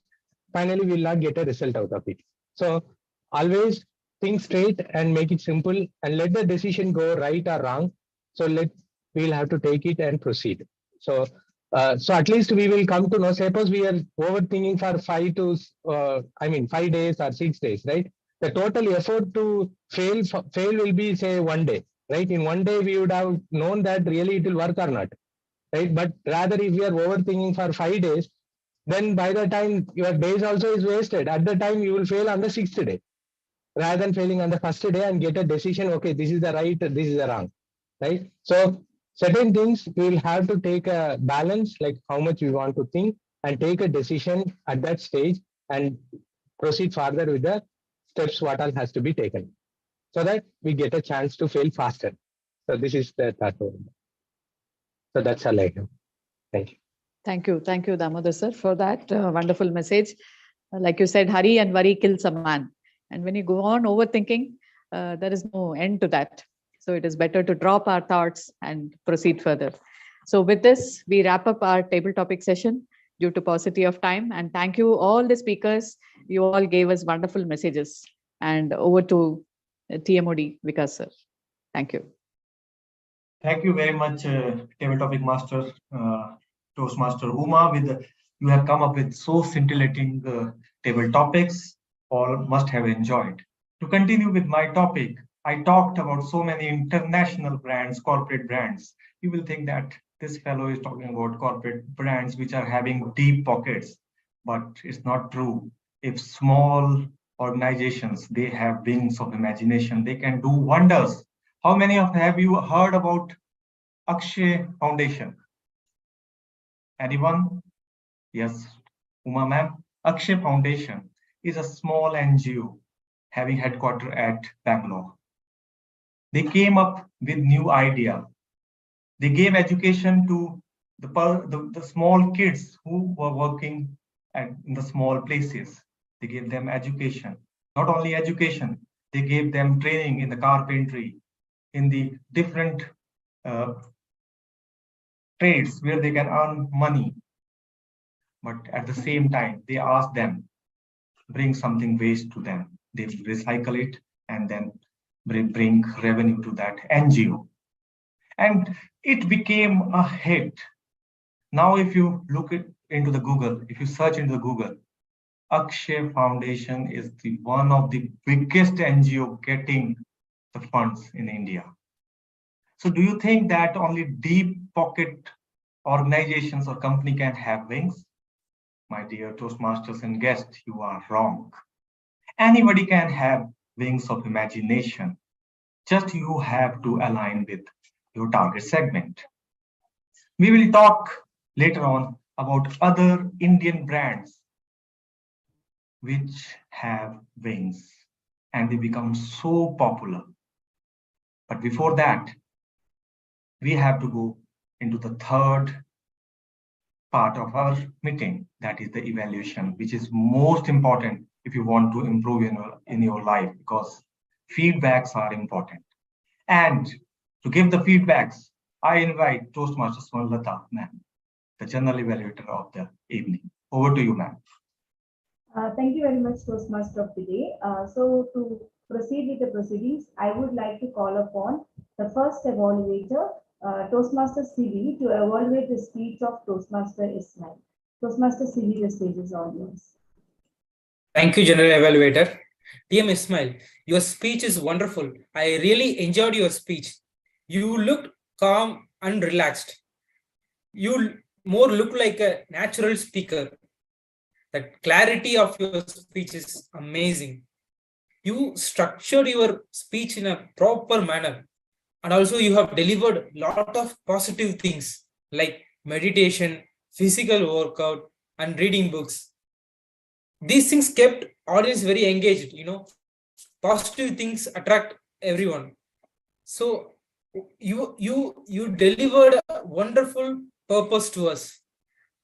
[SPEAKER 13] finally we'll not get a result out of it. So always think straight and make it simple and let the decision go right or wrong. So we'll have to take it and proceed. So so at least we will come to know, suppose we are overthinking for 5 days or 6 days, right? The total effort to fail will be say 1 day, right? In 1 day, we would have known that really it will work or not, right? But rather if we are overthinking for 5 days, then by the time your days also is wasted. At the time you will fail on the 6th day, rather than failing on the 1st day and get a decision, okay, this is the right, this is the wrong, right? So certain things we will have to take a balance, like how much we want to think and take a decision at that stage and proceed further with the steps what all has to be taken, so that we get a chance to fail faster. So this is the thought. So that's all I have. Thank you.
[SPEAKER 7] Thank you, Damodar sir, for that wonderful message. Like you said, hurry and worry kills a man. And when you go on overthinking, there is no end to that. So it is better to drop our thoughts and proceed further. So with this, we wrap up our table topic session due to paucity of time. And thank you all the speakers. You all gave us wonderful messages. And over to TMOD, Vikas sir. Thank you.
[SPEAKER 6] Thank you very much, table topic master, Toastmaster Uma. You have come up with so scintillating table topics. All must have enjoyed. To continue with my topic, I talked about so many international brands, corporate brands. You will think that this fellow is talking about corporate brands which are having deep pockets, but it's not true. If small organizations, they have wings of imagination, they can do wonders. How many of have you heard about Akshay Foundation? Anyone? Yes, Uma ma'am. Akshay Foundation is a small NGO having headquarters at Bangalore. They came up with new idea. They gave education to the small kids who were working in the small places. They gave them education. Not only education, they gave them training in the carpentry, in the different trades where they can earn money. But at the same time, they asked them, bring something waste to them. They recycle it and then bring revenue to that NGO. And it became a hit. Now, if you look into the Google, if you search into the Google, Akshay Foundation is one of the biggest NGO getting the funds in India. So do you think that only deep pocket organizations or company can have wings? My dear Toastmasters and guests, you are wrong. Anybody can have wings of imagination. Just you have to align with your target segment. We will talk later on about other Indian brands which have wings and they become so popular. But before that, we have to go into the third part of our meeting, that is the evaluation, which is most important if you want to improve in your life, because feedbacks are important. And to give the feedbacks, I invite Toastmaster Swarnalata, ma'am, the general evaluator of the evening. Over to you, ma'am.
[SPEAKER 1] Thank you very much, Toastmaster of the day. So to proceed with the proceedings, I would like to call upon the first evaluator, Toastmaster CV, to evaluate the speech of Toastmaster Ismail. Toastmaster CV, the stage is all yours.
[SPEAKER 10] Thank you, General Evaluator. TM Ismail, your speech is wonderful. I really enjoyed your speech. You looked calm and relaxed. You more look like a natural speaker. The clarity of your speech is amazing. You structured your speech in a proper manner. And also you have delivered a lot of positive things like meditation, physical workout, and reading books. These things kept audience very engaged. Positive things attract everyone. So you delivered a wonderful purpose to us.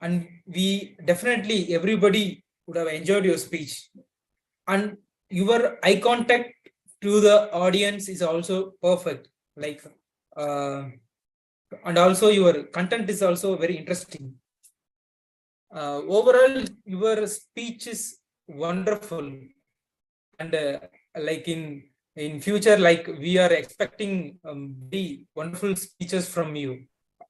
[SPEAKER 10] and we definitely, everybody would have enjoyed your speech. And your eye contact to the audience is also perfect. Like, and also your content is also very interesting. Overall, your speech is wonderful, and like in future, like we are expecting very wonderful speeches from you.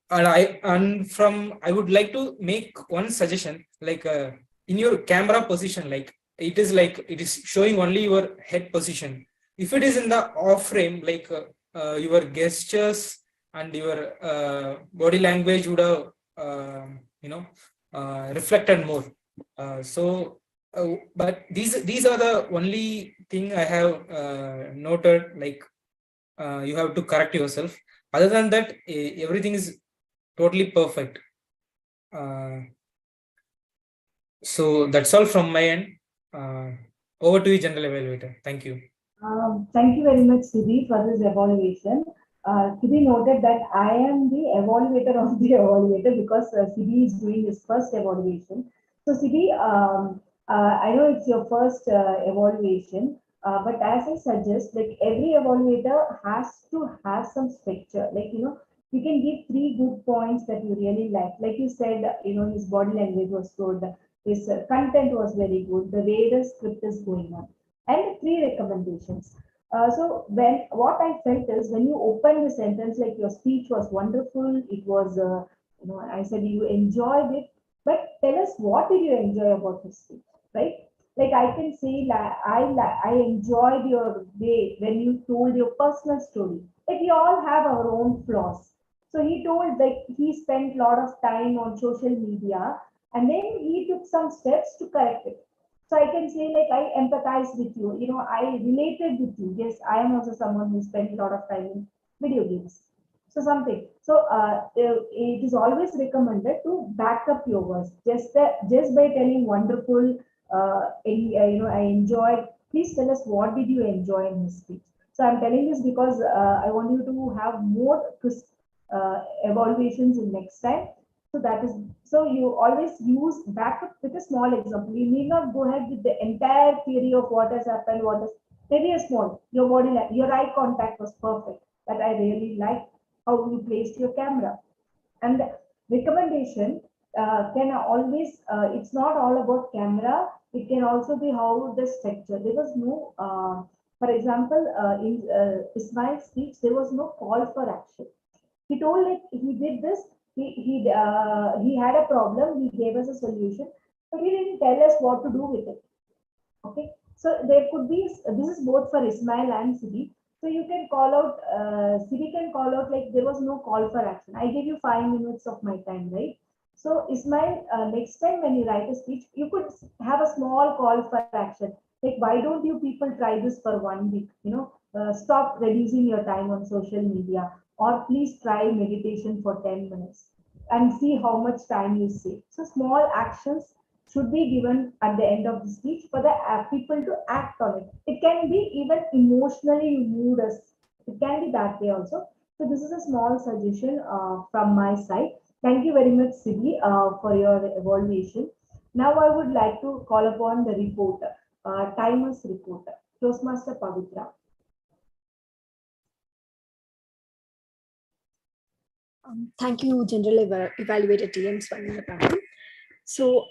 [SPEAKER 10] And I would like to make one suggestion, like in your camera position, like it is showing only your head position. If it is in the off frame, like your gestures and your body language would have reflected more. But these are the only thing I have noted. Like you have to correct yourself. Other than that, everything is totally perfect. So that's all from my end. Over to you, General Evaluator. Thank you.
[SPEAKER 1] Thank you very much, Siddhi, for this evaluation. To be noted that I am the evaluator of the evaluator because Siddhi is doing his first evaluation. So Siddhi, I know it's your first evaluation, but as I suggest, like every evaluator has to have some structure. Like, you can give 3 good points that you really like. Like you said, his body language was good, his content was very good, the way the script is going on, and 3 recommendations. So what I felt is when you open the sentence, like your speech was wonderful, it was, I said you enjoyed it, but tell us what did you enjoy about the speech, right? Like I can say, I enjoyed your way when you told your personal story. Like we all have our own flaws. So he told like he spent a lot of time on social media and then he took some steps to correct it. So I can say like I empathize with you. I related with you. Yes, I am also someone who spent a lot of time in video games. So something. So it is always recommended to back up your words. Just by telling wonderful, I enjoyed. Please tell us what did you enjoy in his speech. So I'm telling this because I want you to have more evaluations in next time. So that is, so you always use backup with a small example. You need not go ahead with the entire theory of what has happened, maybe a small, your eye contact was perfect. That I really liked how you placed your camera. And the recommendation can always, it's not all about camera, it can also be how the structure. There was no, for example, in Ismail's speech, there was no call for action. He told like he did this, he had a problem, he gave us a solution, but he didn't tell us what to do with it. Okay, so there could be, this is both for Ismail and Siddhi. So you can call out, Siddhi can call out like there was no call for action. I gave you 5 minutes of my time, right? So Ismail, next time when you write a speech, you could have a small call for action. Like, why don't you people try this for 1 week? Stop reducing your time on social media, or please try meditation for 10 minutes and see how much time you save. So small actions should be given at the end of the speech for the people to act on it. It can be even emotionally moved us. It can be that way also. So this is a small suggestion from my side. Thank you very much, Siddhi, for your evaluation. Now I would like to call upon the reporter, timers reporter, Toastmaster Pavitra.
[SPEAKER 9] Thank you, General Evaluator TM Swaminathan. So,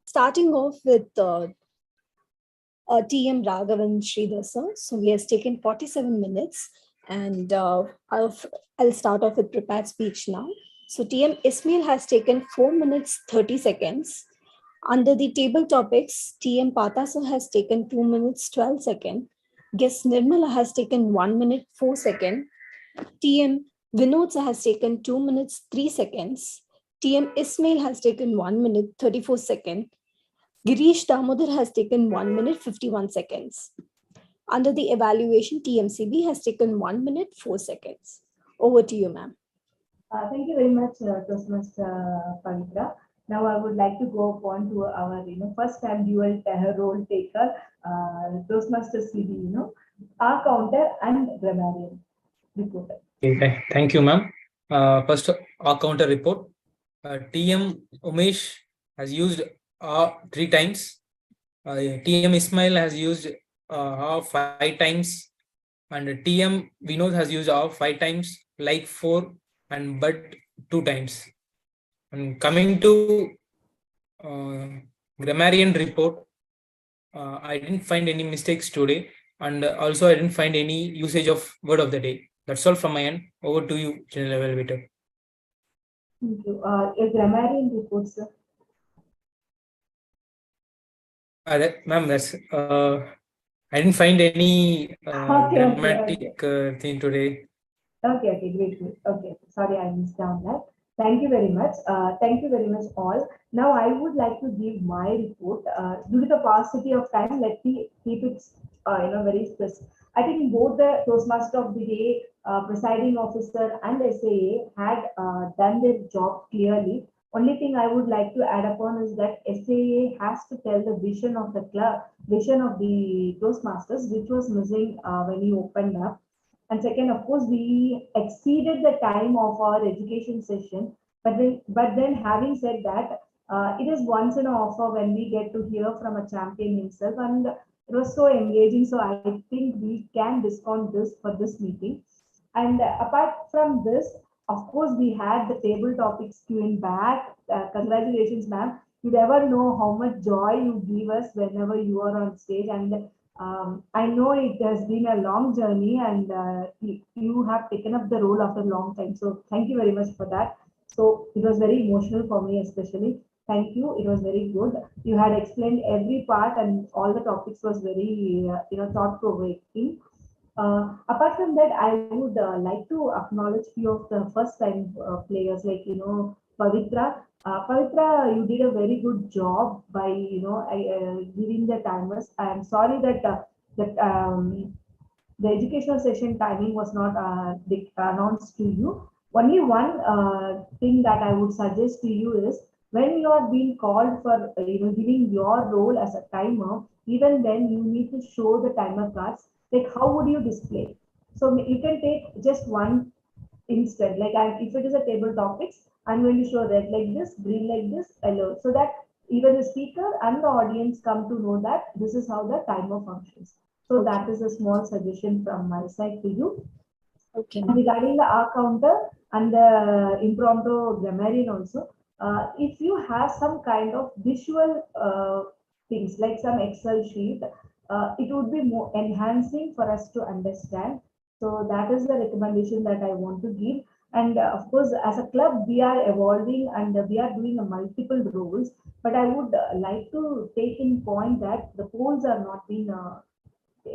[SPEAKER 9] starting off with TM Raghavan Sridhar sir. So, he has taken 47 minutes, and I'll start off with prepared speech now. So, TM Ismail has taken 4 minutes 30 seconds. Under the table topics, TM Pata sir has taken 2 minutes 12 seconds. Guest Nirmala has taken 1 minute 4 seconds. TM Vinod sir has taken 2 minutes 3 seconds. TM Ismail has taken 1 minute 34 seconds. Girish Damodar has taken 1 minute 51 seconds. Under the evaluation, TMCB has taken 1 minute 4 seconds. Over to you, ma'am.
[SPEAKER 1] Thank you very much, Toastmaster Pavitra. Now I would like to go upon to our first time dual role taker, Toastmaster CD, our counter and grammarian reporter.
[SPEAKER 10] Okay, thank you, ma'am. First, our counter report. TM Umesh has used 3 times. TM Ismail has used 5 times, and TM Vinod has used 5 times, like 4, and but 2 times. And coming to grammarian report, I didn't find any mistakes today, and also I didn't find any usage of word of the day. That's all from my end. Over to you, General Elevator.
[SPEAKER 1] Thank you. A grammarian report, sir.
[SPEAKER 10] Ma'am, that's I didn't find any grammatic thing today.
[SPEAKER 1] Okay, great. Okay, sorry, I missed down that. Thank you very much. Thank you very much, all. Now, I would like to give my report. Due to the paucity of time, let me keep it, very specific. I think both the Toastmaster of the Day, presiding officer, and SAA had done their job clearly. Only thing I would like to add upon is that SAA has to tell the vision of the club, vision of the Toastmasters, which was missing when you opened up. And second, of course, we exceeded the time of our education session. But then having said that, it is once in a offer when we get to hear from a champion himself, and it was so engaging. So I think we can discount this for this meeting. And apart from this, of course, we had the table topics queuing back. Congratulations, ma'am. You never know how much joy you give us whenever you are on stage. And I know it has been a long journey, and you have taken up the role after a long time. So thank you very much for that. So it was very emotional for me, especially. Thank you. It was very good. You had explained every part, and all the topics was very, thought provoking. Apart from that, I would like to acknowledge few of the first time players, like, Pavitra. Pavitra, you did a very good job by, giving the timers. I'm sorry that the educational session timing was not announced to you. Only one thing that I would suggest to you is when you are being called for, giving your role as a timer, even then you need to show the timer cards. Like, how would you display? So you can take just one instant, like if it is a table topics, I'm going to show red like this, green like this, yellow, so that even the speaker and the audience come to know that this is how the timer functions. So that is a small suggestion from my side to you.
[SPEAKER 9] Okay.
[SPEAKER 1] And regarding the R counter and the impromptu grammarian also, if you have some kind of visual things like some Excel sheet, it would be more enhancing for us to understand. So that is the recommendation that I want to give. And of course, as a club, we are evolving and we are doing a multiple roles. But I would like to take in point that the polls are not being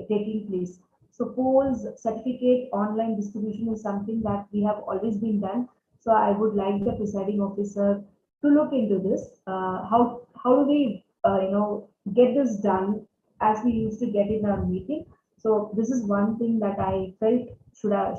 [SPEAKER 1] taking place. So polls, certificate, online distribution is something that we have always been done. So I would like the presiding officer to look into this. How do we get this done as we used to get in our meeting? So this is one thing that I felt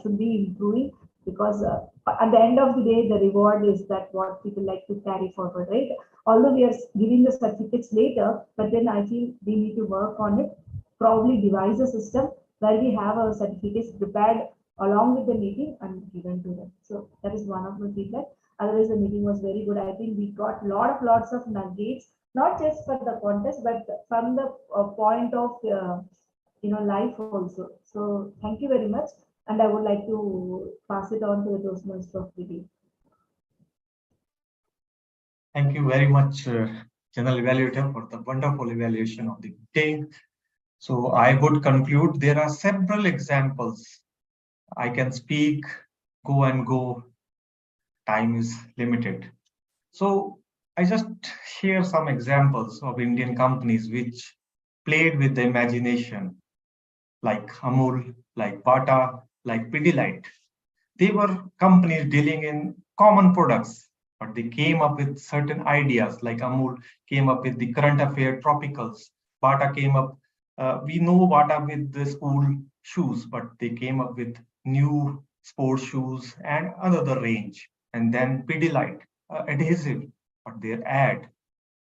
[SPEAKER 1] should be improving, because at the end of the day, the reward is that what people like to carry forward, right? Although we are giving the certificates later, but then I feel we need to work on it, probably devise a system where we have our certificates prepared along with the meeting and given to them. So that is one of the feedback. Otherwise, the meeting was very good. I think we got lots of nuggets, not just for the contest, but from the point of life also. So thank you very much, and I would like to pass it on to the Toastmaster of the day.
[SPEAKER 6] Thank you very much, General Evaluator, for the wonderful evaluation of the day. So I would conclude there are several examples. I can speak, go and go. Time is limited. So I just share some examples of Indian companies which played with the imagination, like Amul, like Bata, like Pidilite. They were companies dealing in common products, but they came up with certain ideas, like Amul came up with the current affair tropicals. Bata came up, we know Bata with the school shoes, but they came up with new sports shoes and another range. And then Pidilite, adhesive, but their ad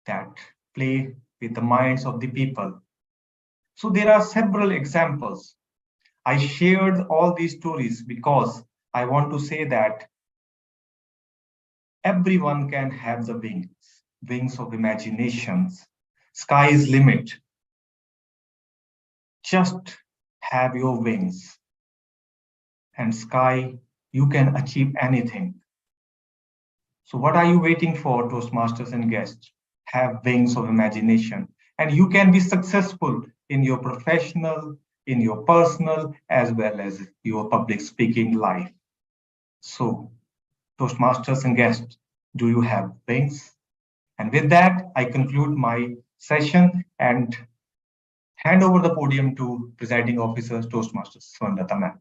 [SPEAKER 6] that play with the minds of the people. So there are several examples. I shared all these stories because I want to say that everyone can have the wings. wings of imaginations. Sky is limit. Just have your wings. And sky, you can achieve anything. So what are you waiting for, Toastmasters and guests? Have wings of imagination. And you can be successful in your professional, in your personal, as well as your public speaking life. So, Toastmasters and guests, do you have wings? And with that, I conclude my session and hand over the podium to Presiding Officer, Toastmasters, Swarnalata ma'am.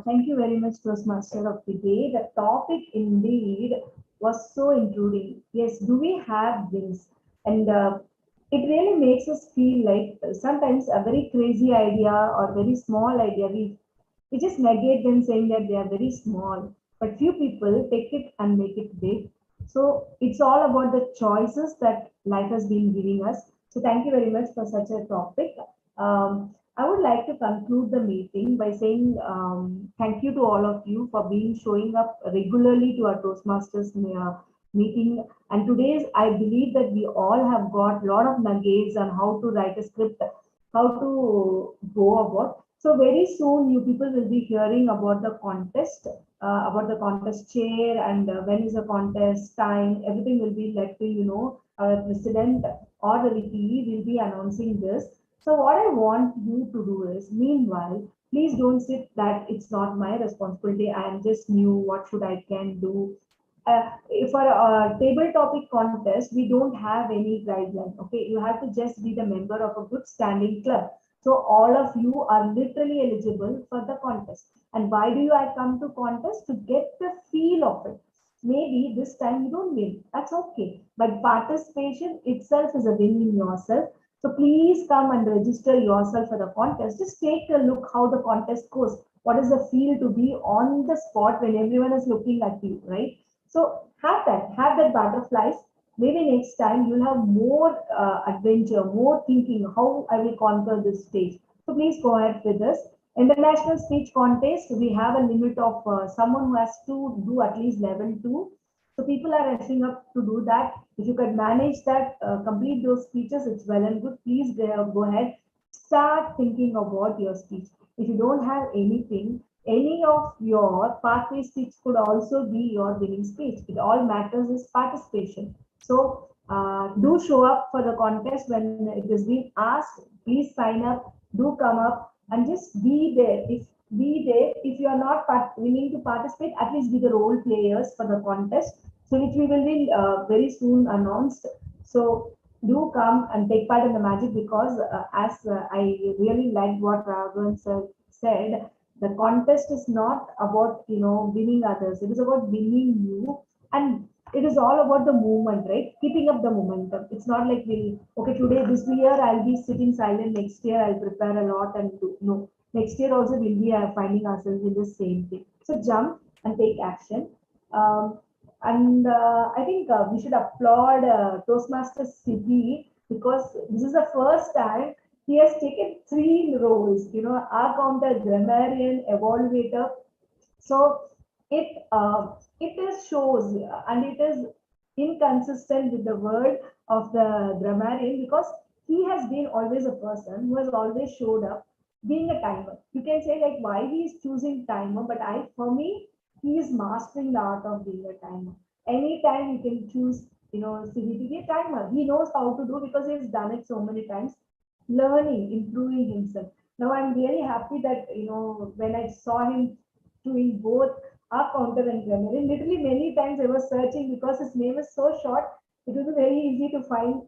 [SPEAKER 1] Thank you very much, Toastmaster of the day. The topic indeed was so intriguing. Yes, do we have wings? And it really makes us feel like sometimes a very crazy idea or very small idea, we just negate them saying that they are very small. But few people take it and make it big. So it's all about the choices that life has been giving us. So thank you very much for such a topic. I would like to conclude the meeting by saying thank you to all of you for being showing up regularly to our Toastmasters meeting. And today's, I believe that we all have got a lot of nuggets on how to write a script, how to go about. So very soon, you people will be hearing about the contest chair and when is the contest time. Everything will be let to our president or the VPE will be announcing this. So what I want you to do is, meanwhile, please don't sit that it's not my responsibility. I am just new. What should I can do? For a table topic contest, we don't have any guideline. Okay, you have to just be the member of a good standing club. So all of you are literally eligible for the contest. And why do I come to contest? To get the feel of it. Maybe this time you don't win. That's okay. But participation itself is a win in yourself. So please come and register yourself for the contest. Just take a look how the contest goes. What is the feel to be on the spot when everyone is looking at you, right? So have that butterflies. Maybe next time you'll have more adventure, more thinking how I will conquer this stage. So please go ahead with this. International speech contest, we have a limit of someone who has to do at least level 2. So people are rushing up to do that. If you could manage that, complete those speeches, it's well and good. Please go ahead, start thinking about your speech. If you don't have anything, any of your pathway speech could also be your winning speech. It all matters is participation. So do show up for the contest when it is being asked. Please sign up, do come up and just be there. If you are not willing to participate, at least be the role players for the contest, so which we will be very soon announced. So do come and take part in the magic, because as I really liked what Raghavan sir said, the contest is not about winning others. It is about winning you, and it is all about the movement, right? Keeping up the momentum. It's not like today this year I'll be sitting silent. Next year I'll prepare a lot and do. No, next year also we'll be finding ourselves in the same thing. So jump and take action. And I think we should applaud Toastmaster Siddhi, because this is the first time he has taken 3 roles, our counter, grammarian, evaluator. So it is shows and it is inconsistent with the word of the grammarian, because he has been always a person who has always showed up being a timer. You can say like why he is choosing timer, but for me, he is mastering the art of being a timer. Anytime you can choose, Siddhi to be a timer. He knows how to do because he's done it so many times, learning, improving himself. Now I'm really happy that when I saw him doing both our counter and grammar, literally many times I was searching because his name is so short. It was very easy to find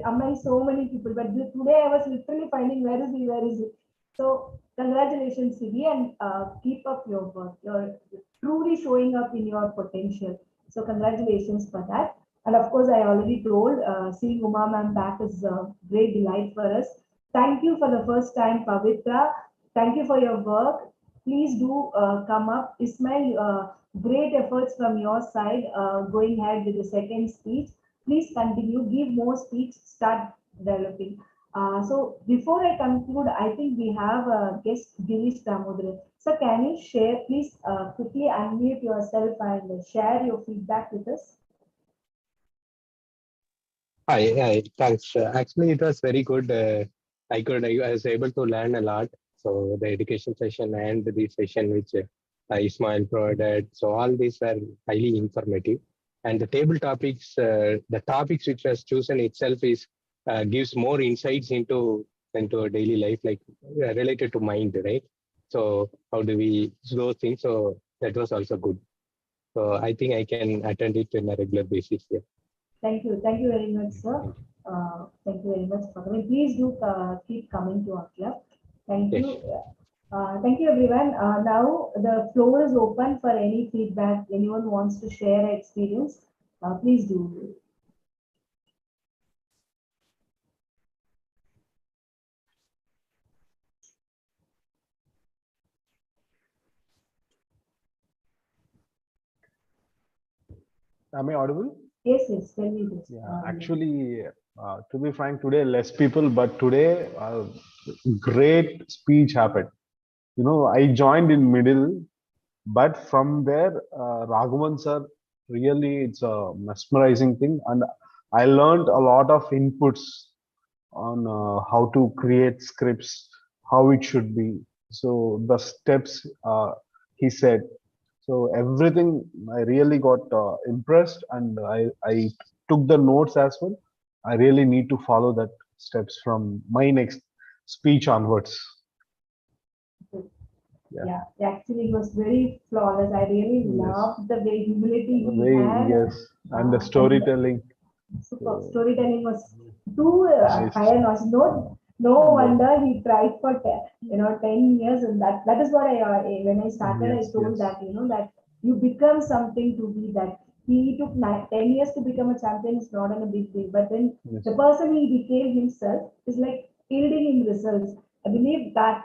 [SPEAKER 1] among so many people. But today I was literally finding where is he? So congratulations, Siddhi, and keep up your work. You're truly showing up in your potential. So congratulations for that. And of course, I already told, seeing Uma ma'am back is a great delight for us. Thank you for the first time, Pavitra. Thank you for your work. Please do come up. Ismail, great efforts from your side, going ahead with the second speech. Please continue, give more speech, start developing. So before I conclude, I think we have a guest, Girish Damodar. So can you share, please quickly unmute yourself and share your feedback with us?
[SPEAKER 13] Hi, thanks. Actually, it was very good. I was able to learn a lot. So the education session and the session which Ismail provided. So all these were highly informative. And the table topics, the topics which was chosen itself is gives more insights into a daily life, like related to mind, right? So how do we those things? So that was also good. So I think I can attend it on a regular basis. Yeah.
[SPEAKER 1] Thank you. Thank you very much, sir. Thank you very much for coming. Please do keep coming to our club. Thank
[SPEAKER 13] Yes.
[SPEAKER 1] you. Thank you, everyone. Now the floor is open for any feedback. Anyone wants to share experience, please do.
[SPEAKER 12] Am I audible?
[SPEAKER 1] Yes, yes. Tell me this.
[SPEAKER 12] Yeah, actually, to be frank, today less people, but today great speech happened. You know, I joined in middle, but from there, Raghavan sir, really, it's a mesmerizing thing, and I learned a lot of inputs on how to create scripts, how it should be. So the steps he said. So everything I really got impressed, and I took the notes as well. I really need to follow that steps from my next speech onwards.
[SPEAKER 1] Yeah, actually, it was very flawless. I really loved the way humility he had.
[SPEAKER 12] Yes, and the storytelling.
[SPEAKER 1] Super. Storytelling was too
[SPEAKER 12] Nice.
[SPEAKER 1] higher notch. No wonder he tried for 10 years, and that is what when I started, I told that that you become something to be that. He took 10 years to become a champion. It's not a big deal, but then the person he became himself is like yielding him results. I believe that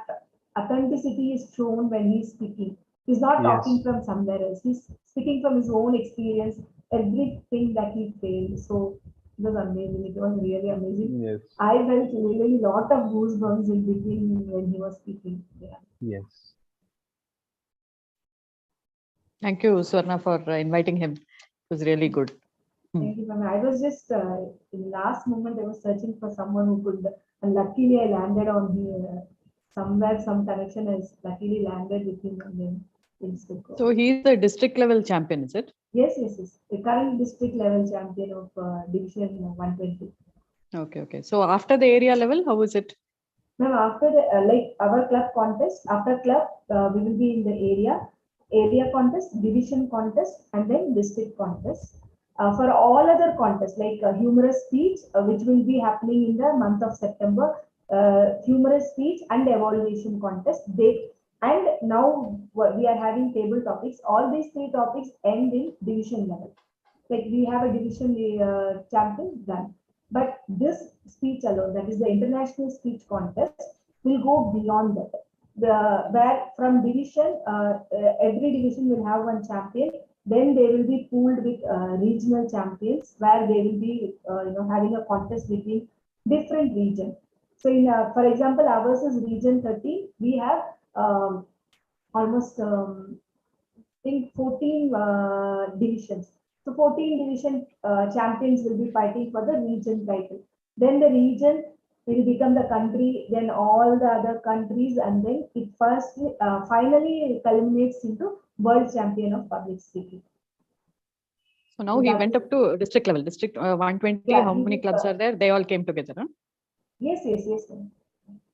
[SPEAKER 1] authenticity is shown when he's speaking. He's not talking from somewhere else. He's speaking from his own experience, everything that he failed. So it was amazing. It was really amazing.
[SPEAKER 12] Yes.
[SPEAKER 1] I felt really lot of goosebumps in between when he was speaking. Yeah.
[SPEAKER 12] Yes.
[SPEAKER 7] Thank you, Swarna, for inviting him. It was really good.
[SPEAKER 1] Thank you, ma'am. I was just in the last moment I was searching for someone who could, and luckily I landed on here. Somewhere some connection has luckily landed with him, and then things took off.
[SPEAKER 7] So he's the district level champion, is it?
[SPEAKER 1] Yes, yes, yes. The current district level champion of division 120.
[SPEAKER 7] Okay. So after the area level, how is it?
[SPEAKER 1] Ma'am, after the like our club contest, after club we will be in the area contest, division contest, and then district contest. For all other contests like humorous speech, which will be happening in the month of September, humorous speech and evaluation contest. And now we are having table topics. All these three topics end in division level. Like we have a division champion done. But this speech alone, that is the international speech contest, will go beyond that. Where from division, every division will have one champion. Then they will be pooled with regional champions, where they will be having a contest between different regions. So in for example, ours is region 30. We have almost I think 14 divisions. So 14 division champions will be fighting for the region title. Then the region will become the country, then all the other countries, and then it finally culminates into world champion of public speaking.
[SPEAKER 7] So now he went up to district level, district 120. Yeah, how many clubs are there? They all came together, huh?
[SPEAKER 1] Yes.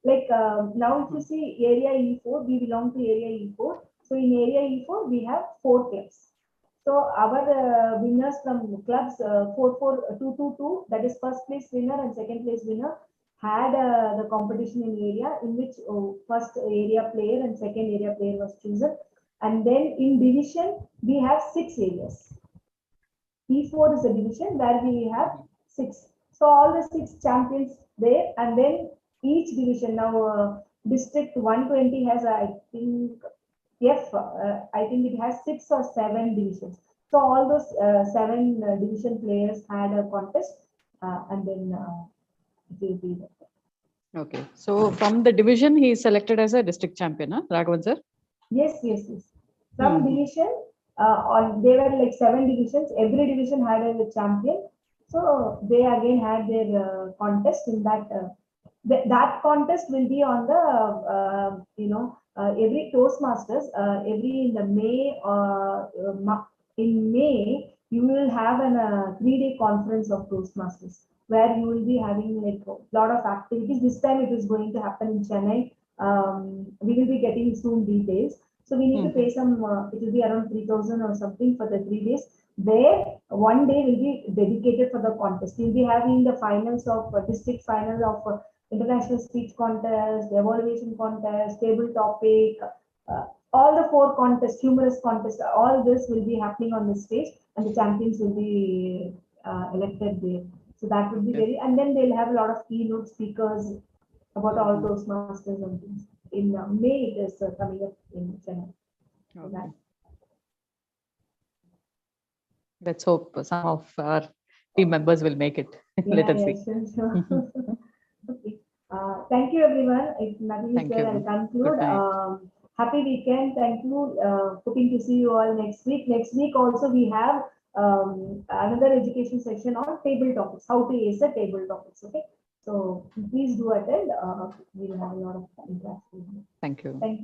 [SPEAKER 1] Like now, if you see area E4, we belong to area E4. So in area E4, we have 4 clubs. So our winners from clubs 4-4-2-2-2, that is first place winner and second place winner, had the competition in area in which first area player and second area player was chosen. And then in division, we have 6 areas. E4 is a division where we have 6. So all the 6 champions there, and then each division now district 120 has I think I think it has 6 or 7 divisions. So all those 7 division players had a contest, and then it will be there.
[SPEAKER 7] Okay. So from the division, he is selected as a district champion, huh? Raghavan sir?
[SPEAKER 1] Yes. From division, there were like 7 divisions. Every division had a champion. So they again had their contest in that. That contest will be on the every Toastmasters every in the May in May you will have an 3-day conference of Toastmasters where you will be having like a lot of activities. This time it is going to happen in Chennai. We will be getting soon details. So we need to pay some. It will be around 3,000 or something for the 3 days. Where one day will be dedicated for the contest. You'll be having the finals of district final of international speech contest, evaluation contest, table topic, all the 4 contests, humorous contests, all this will be happening on the stage and the champions will be elected there. So that would be very, and then they'll have a lot of keynote speakers about all those masters and things. In May it is coming up in Chennai. So that.
[SPEAKER 7] Let's hope some of our team members will make it. Let us see.
[SPEAKER 1] Sure. Okay. Thank you, everyone. If nothing is there, I'll conclude. Happy weekend. Thank you. Hoping to see you all next week. Next week also we have another education session on table topics, how to ace the table topics. Okay. So please do attend. We'll have a lot of interaction.
[SPEAKER 7] Thank you.
[SPEAKER 1] Thank you.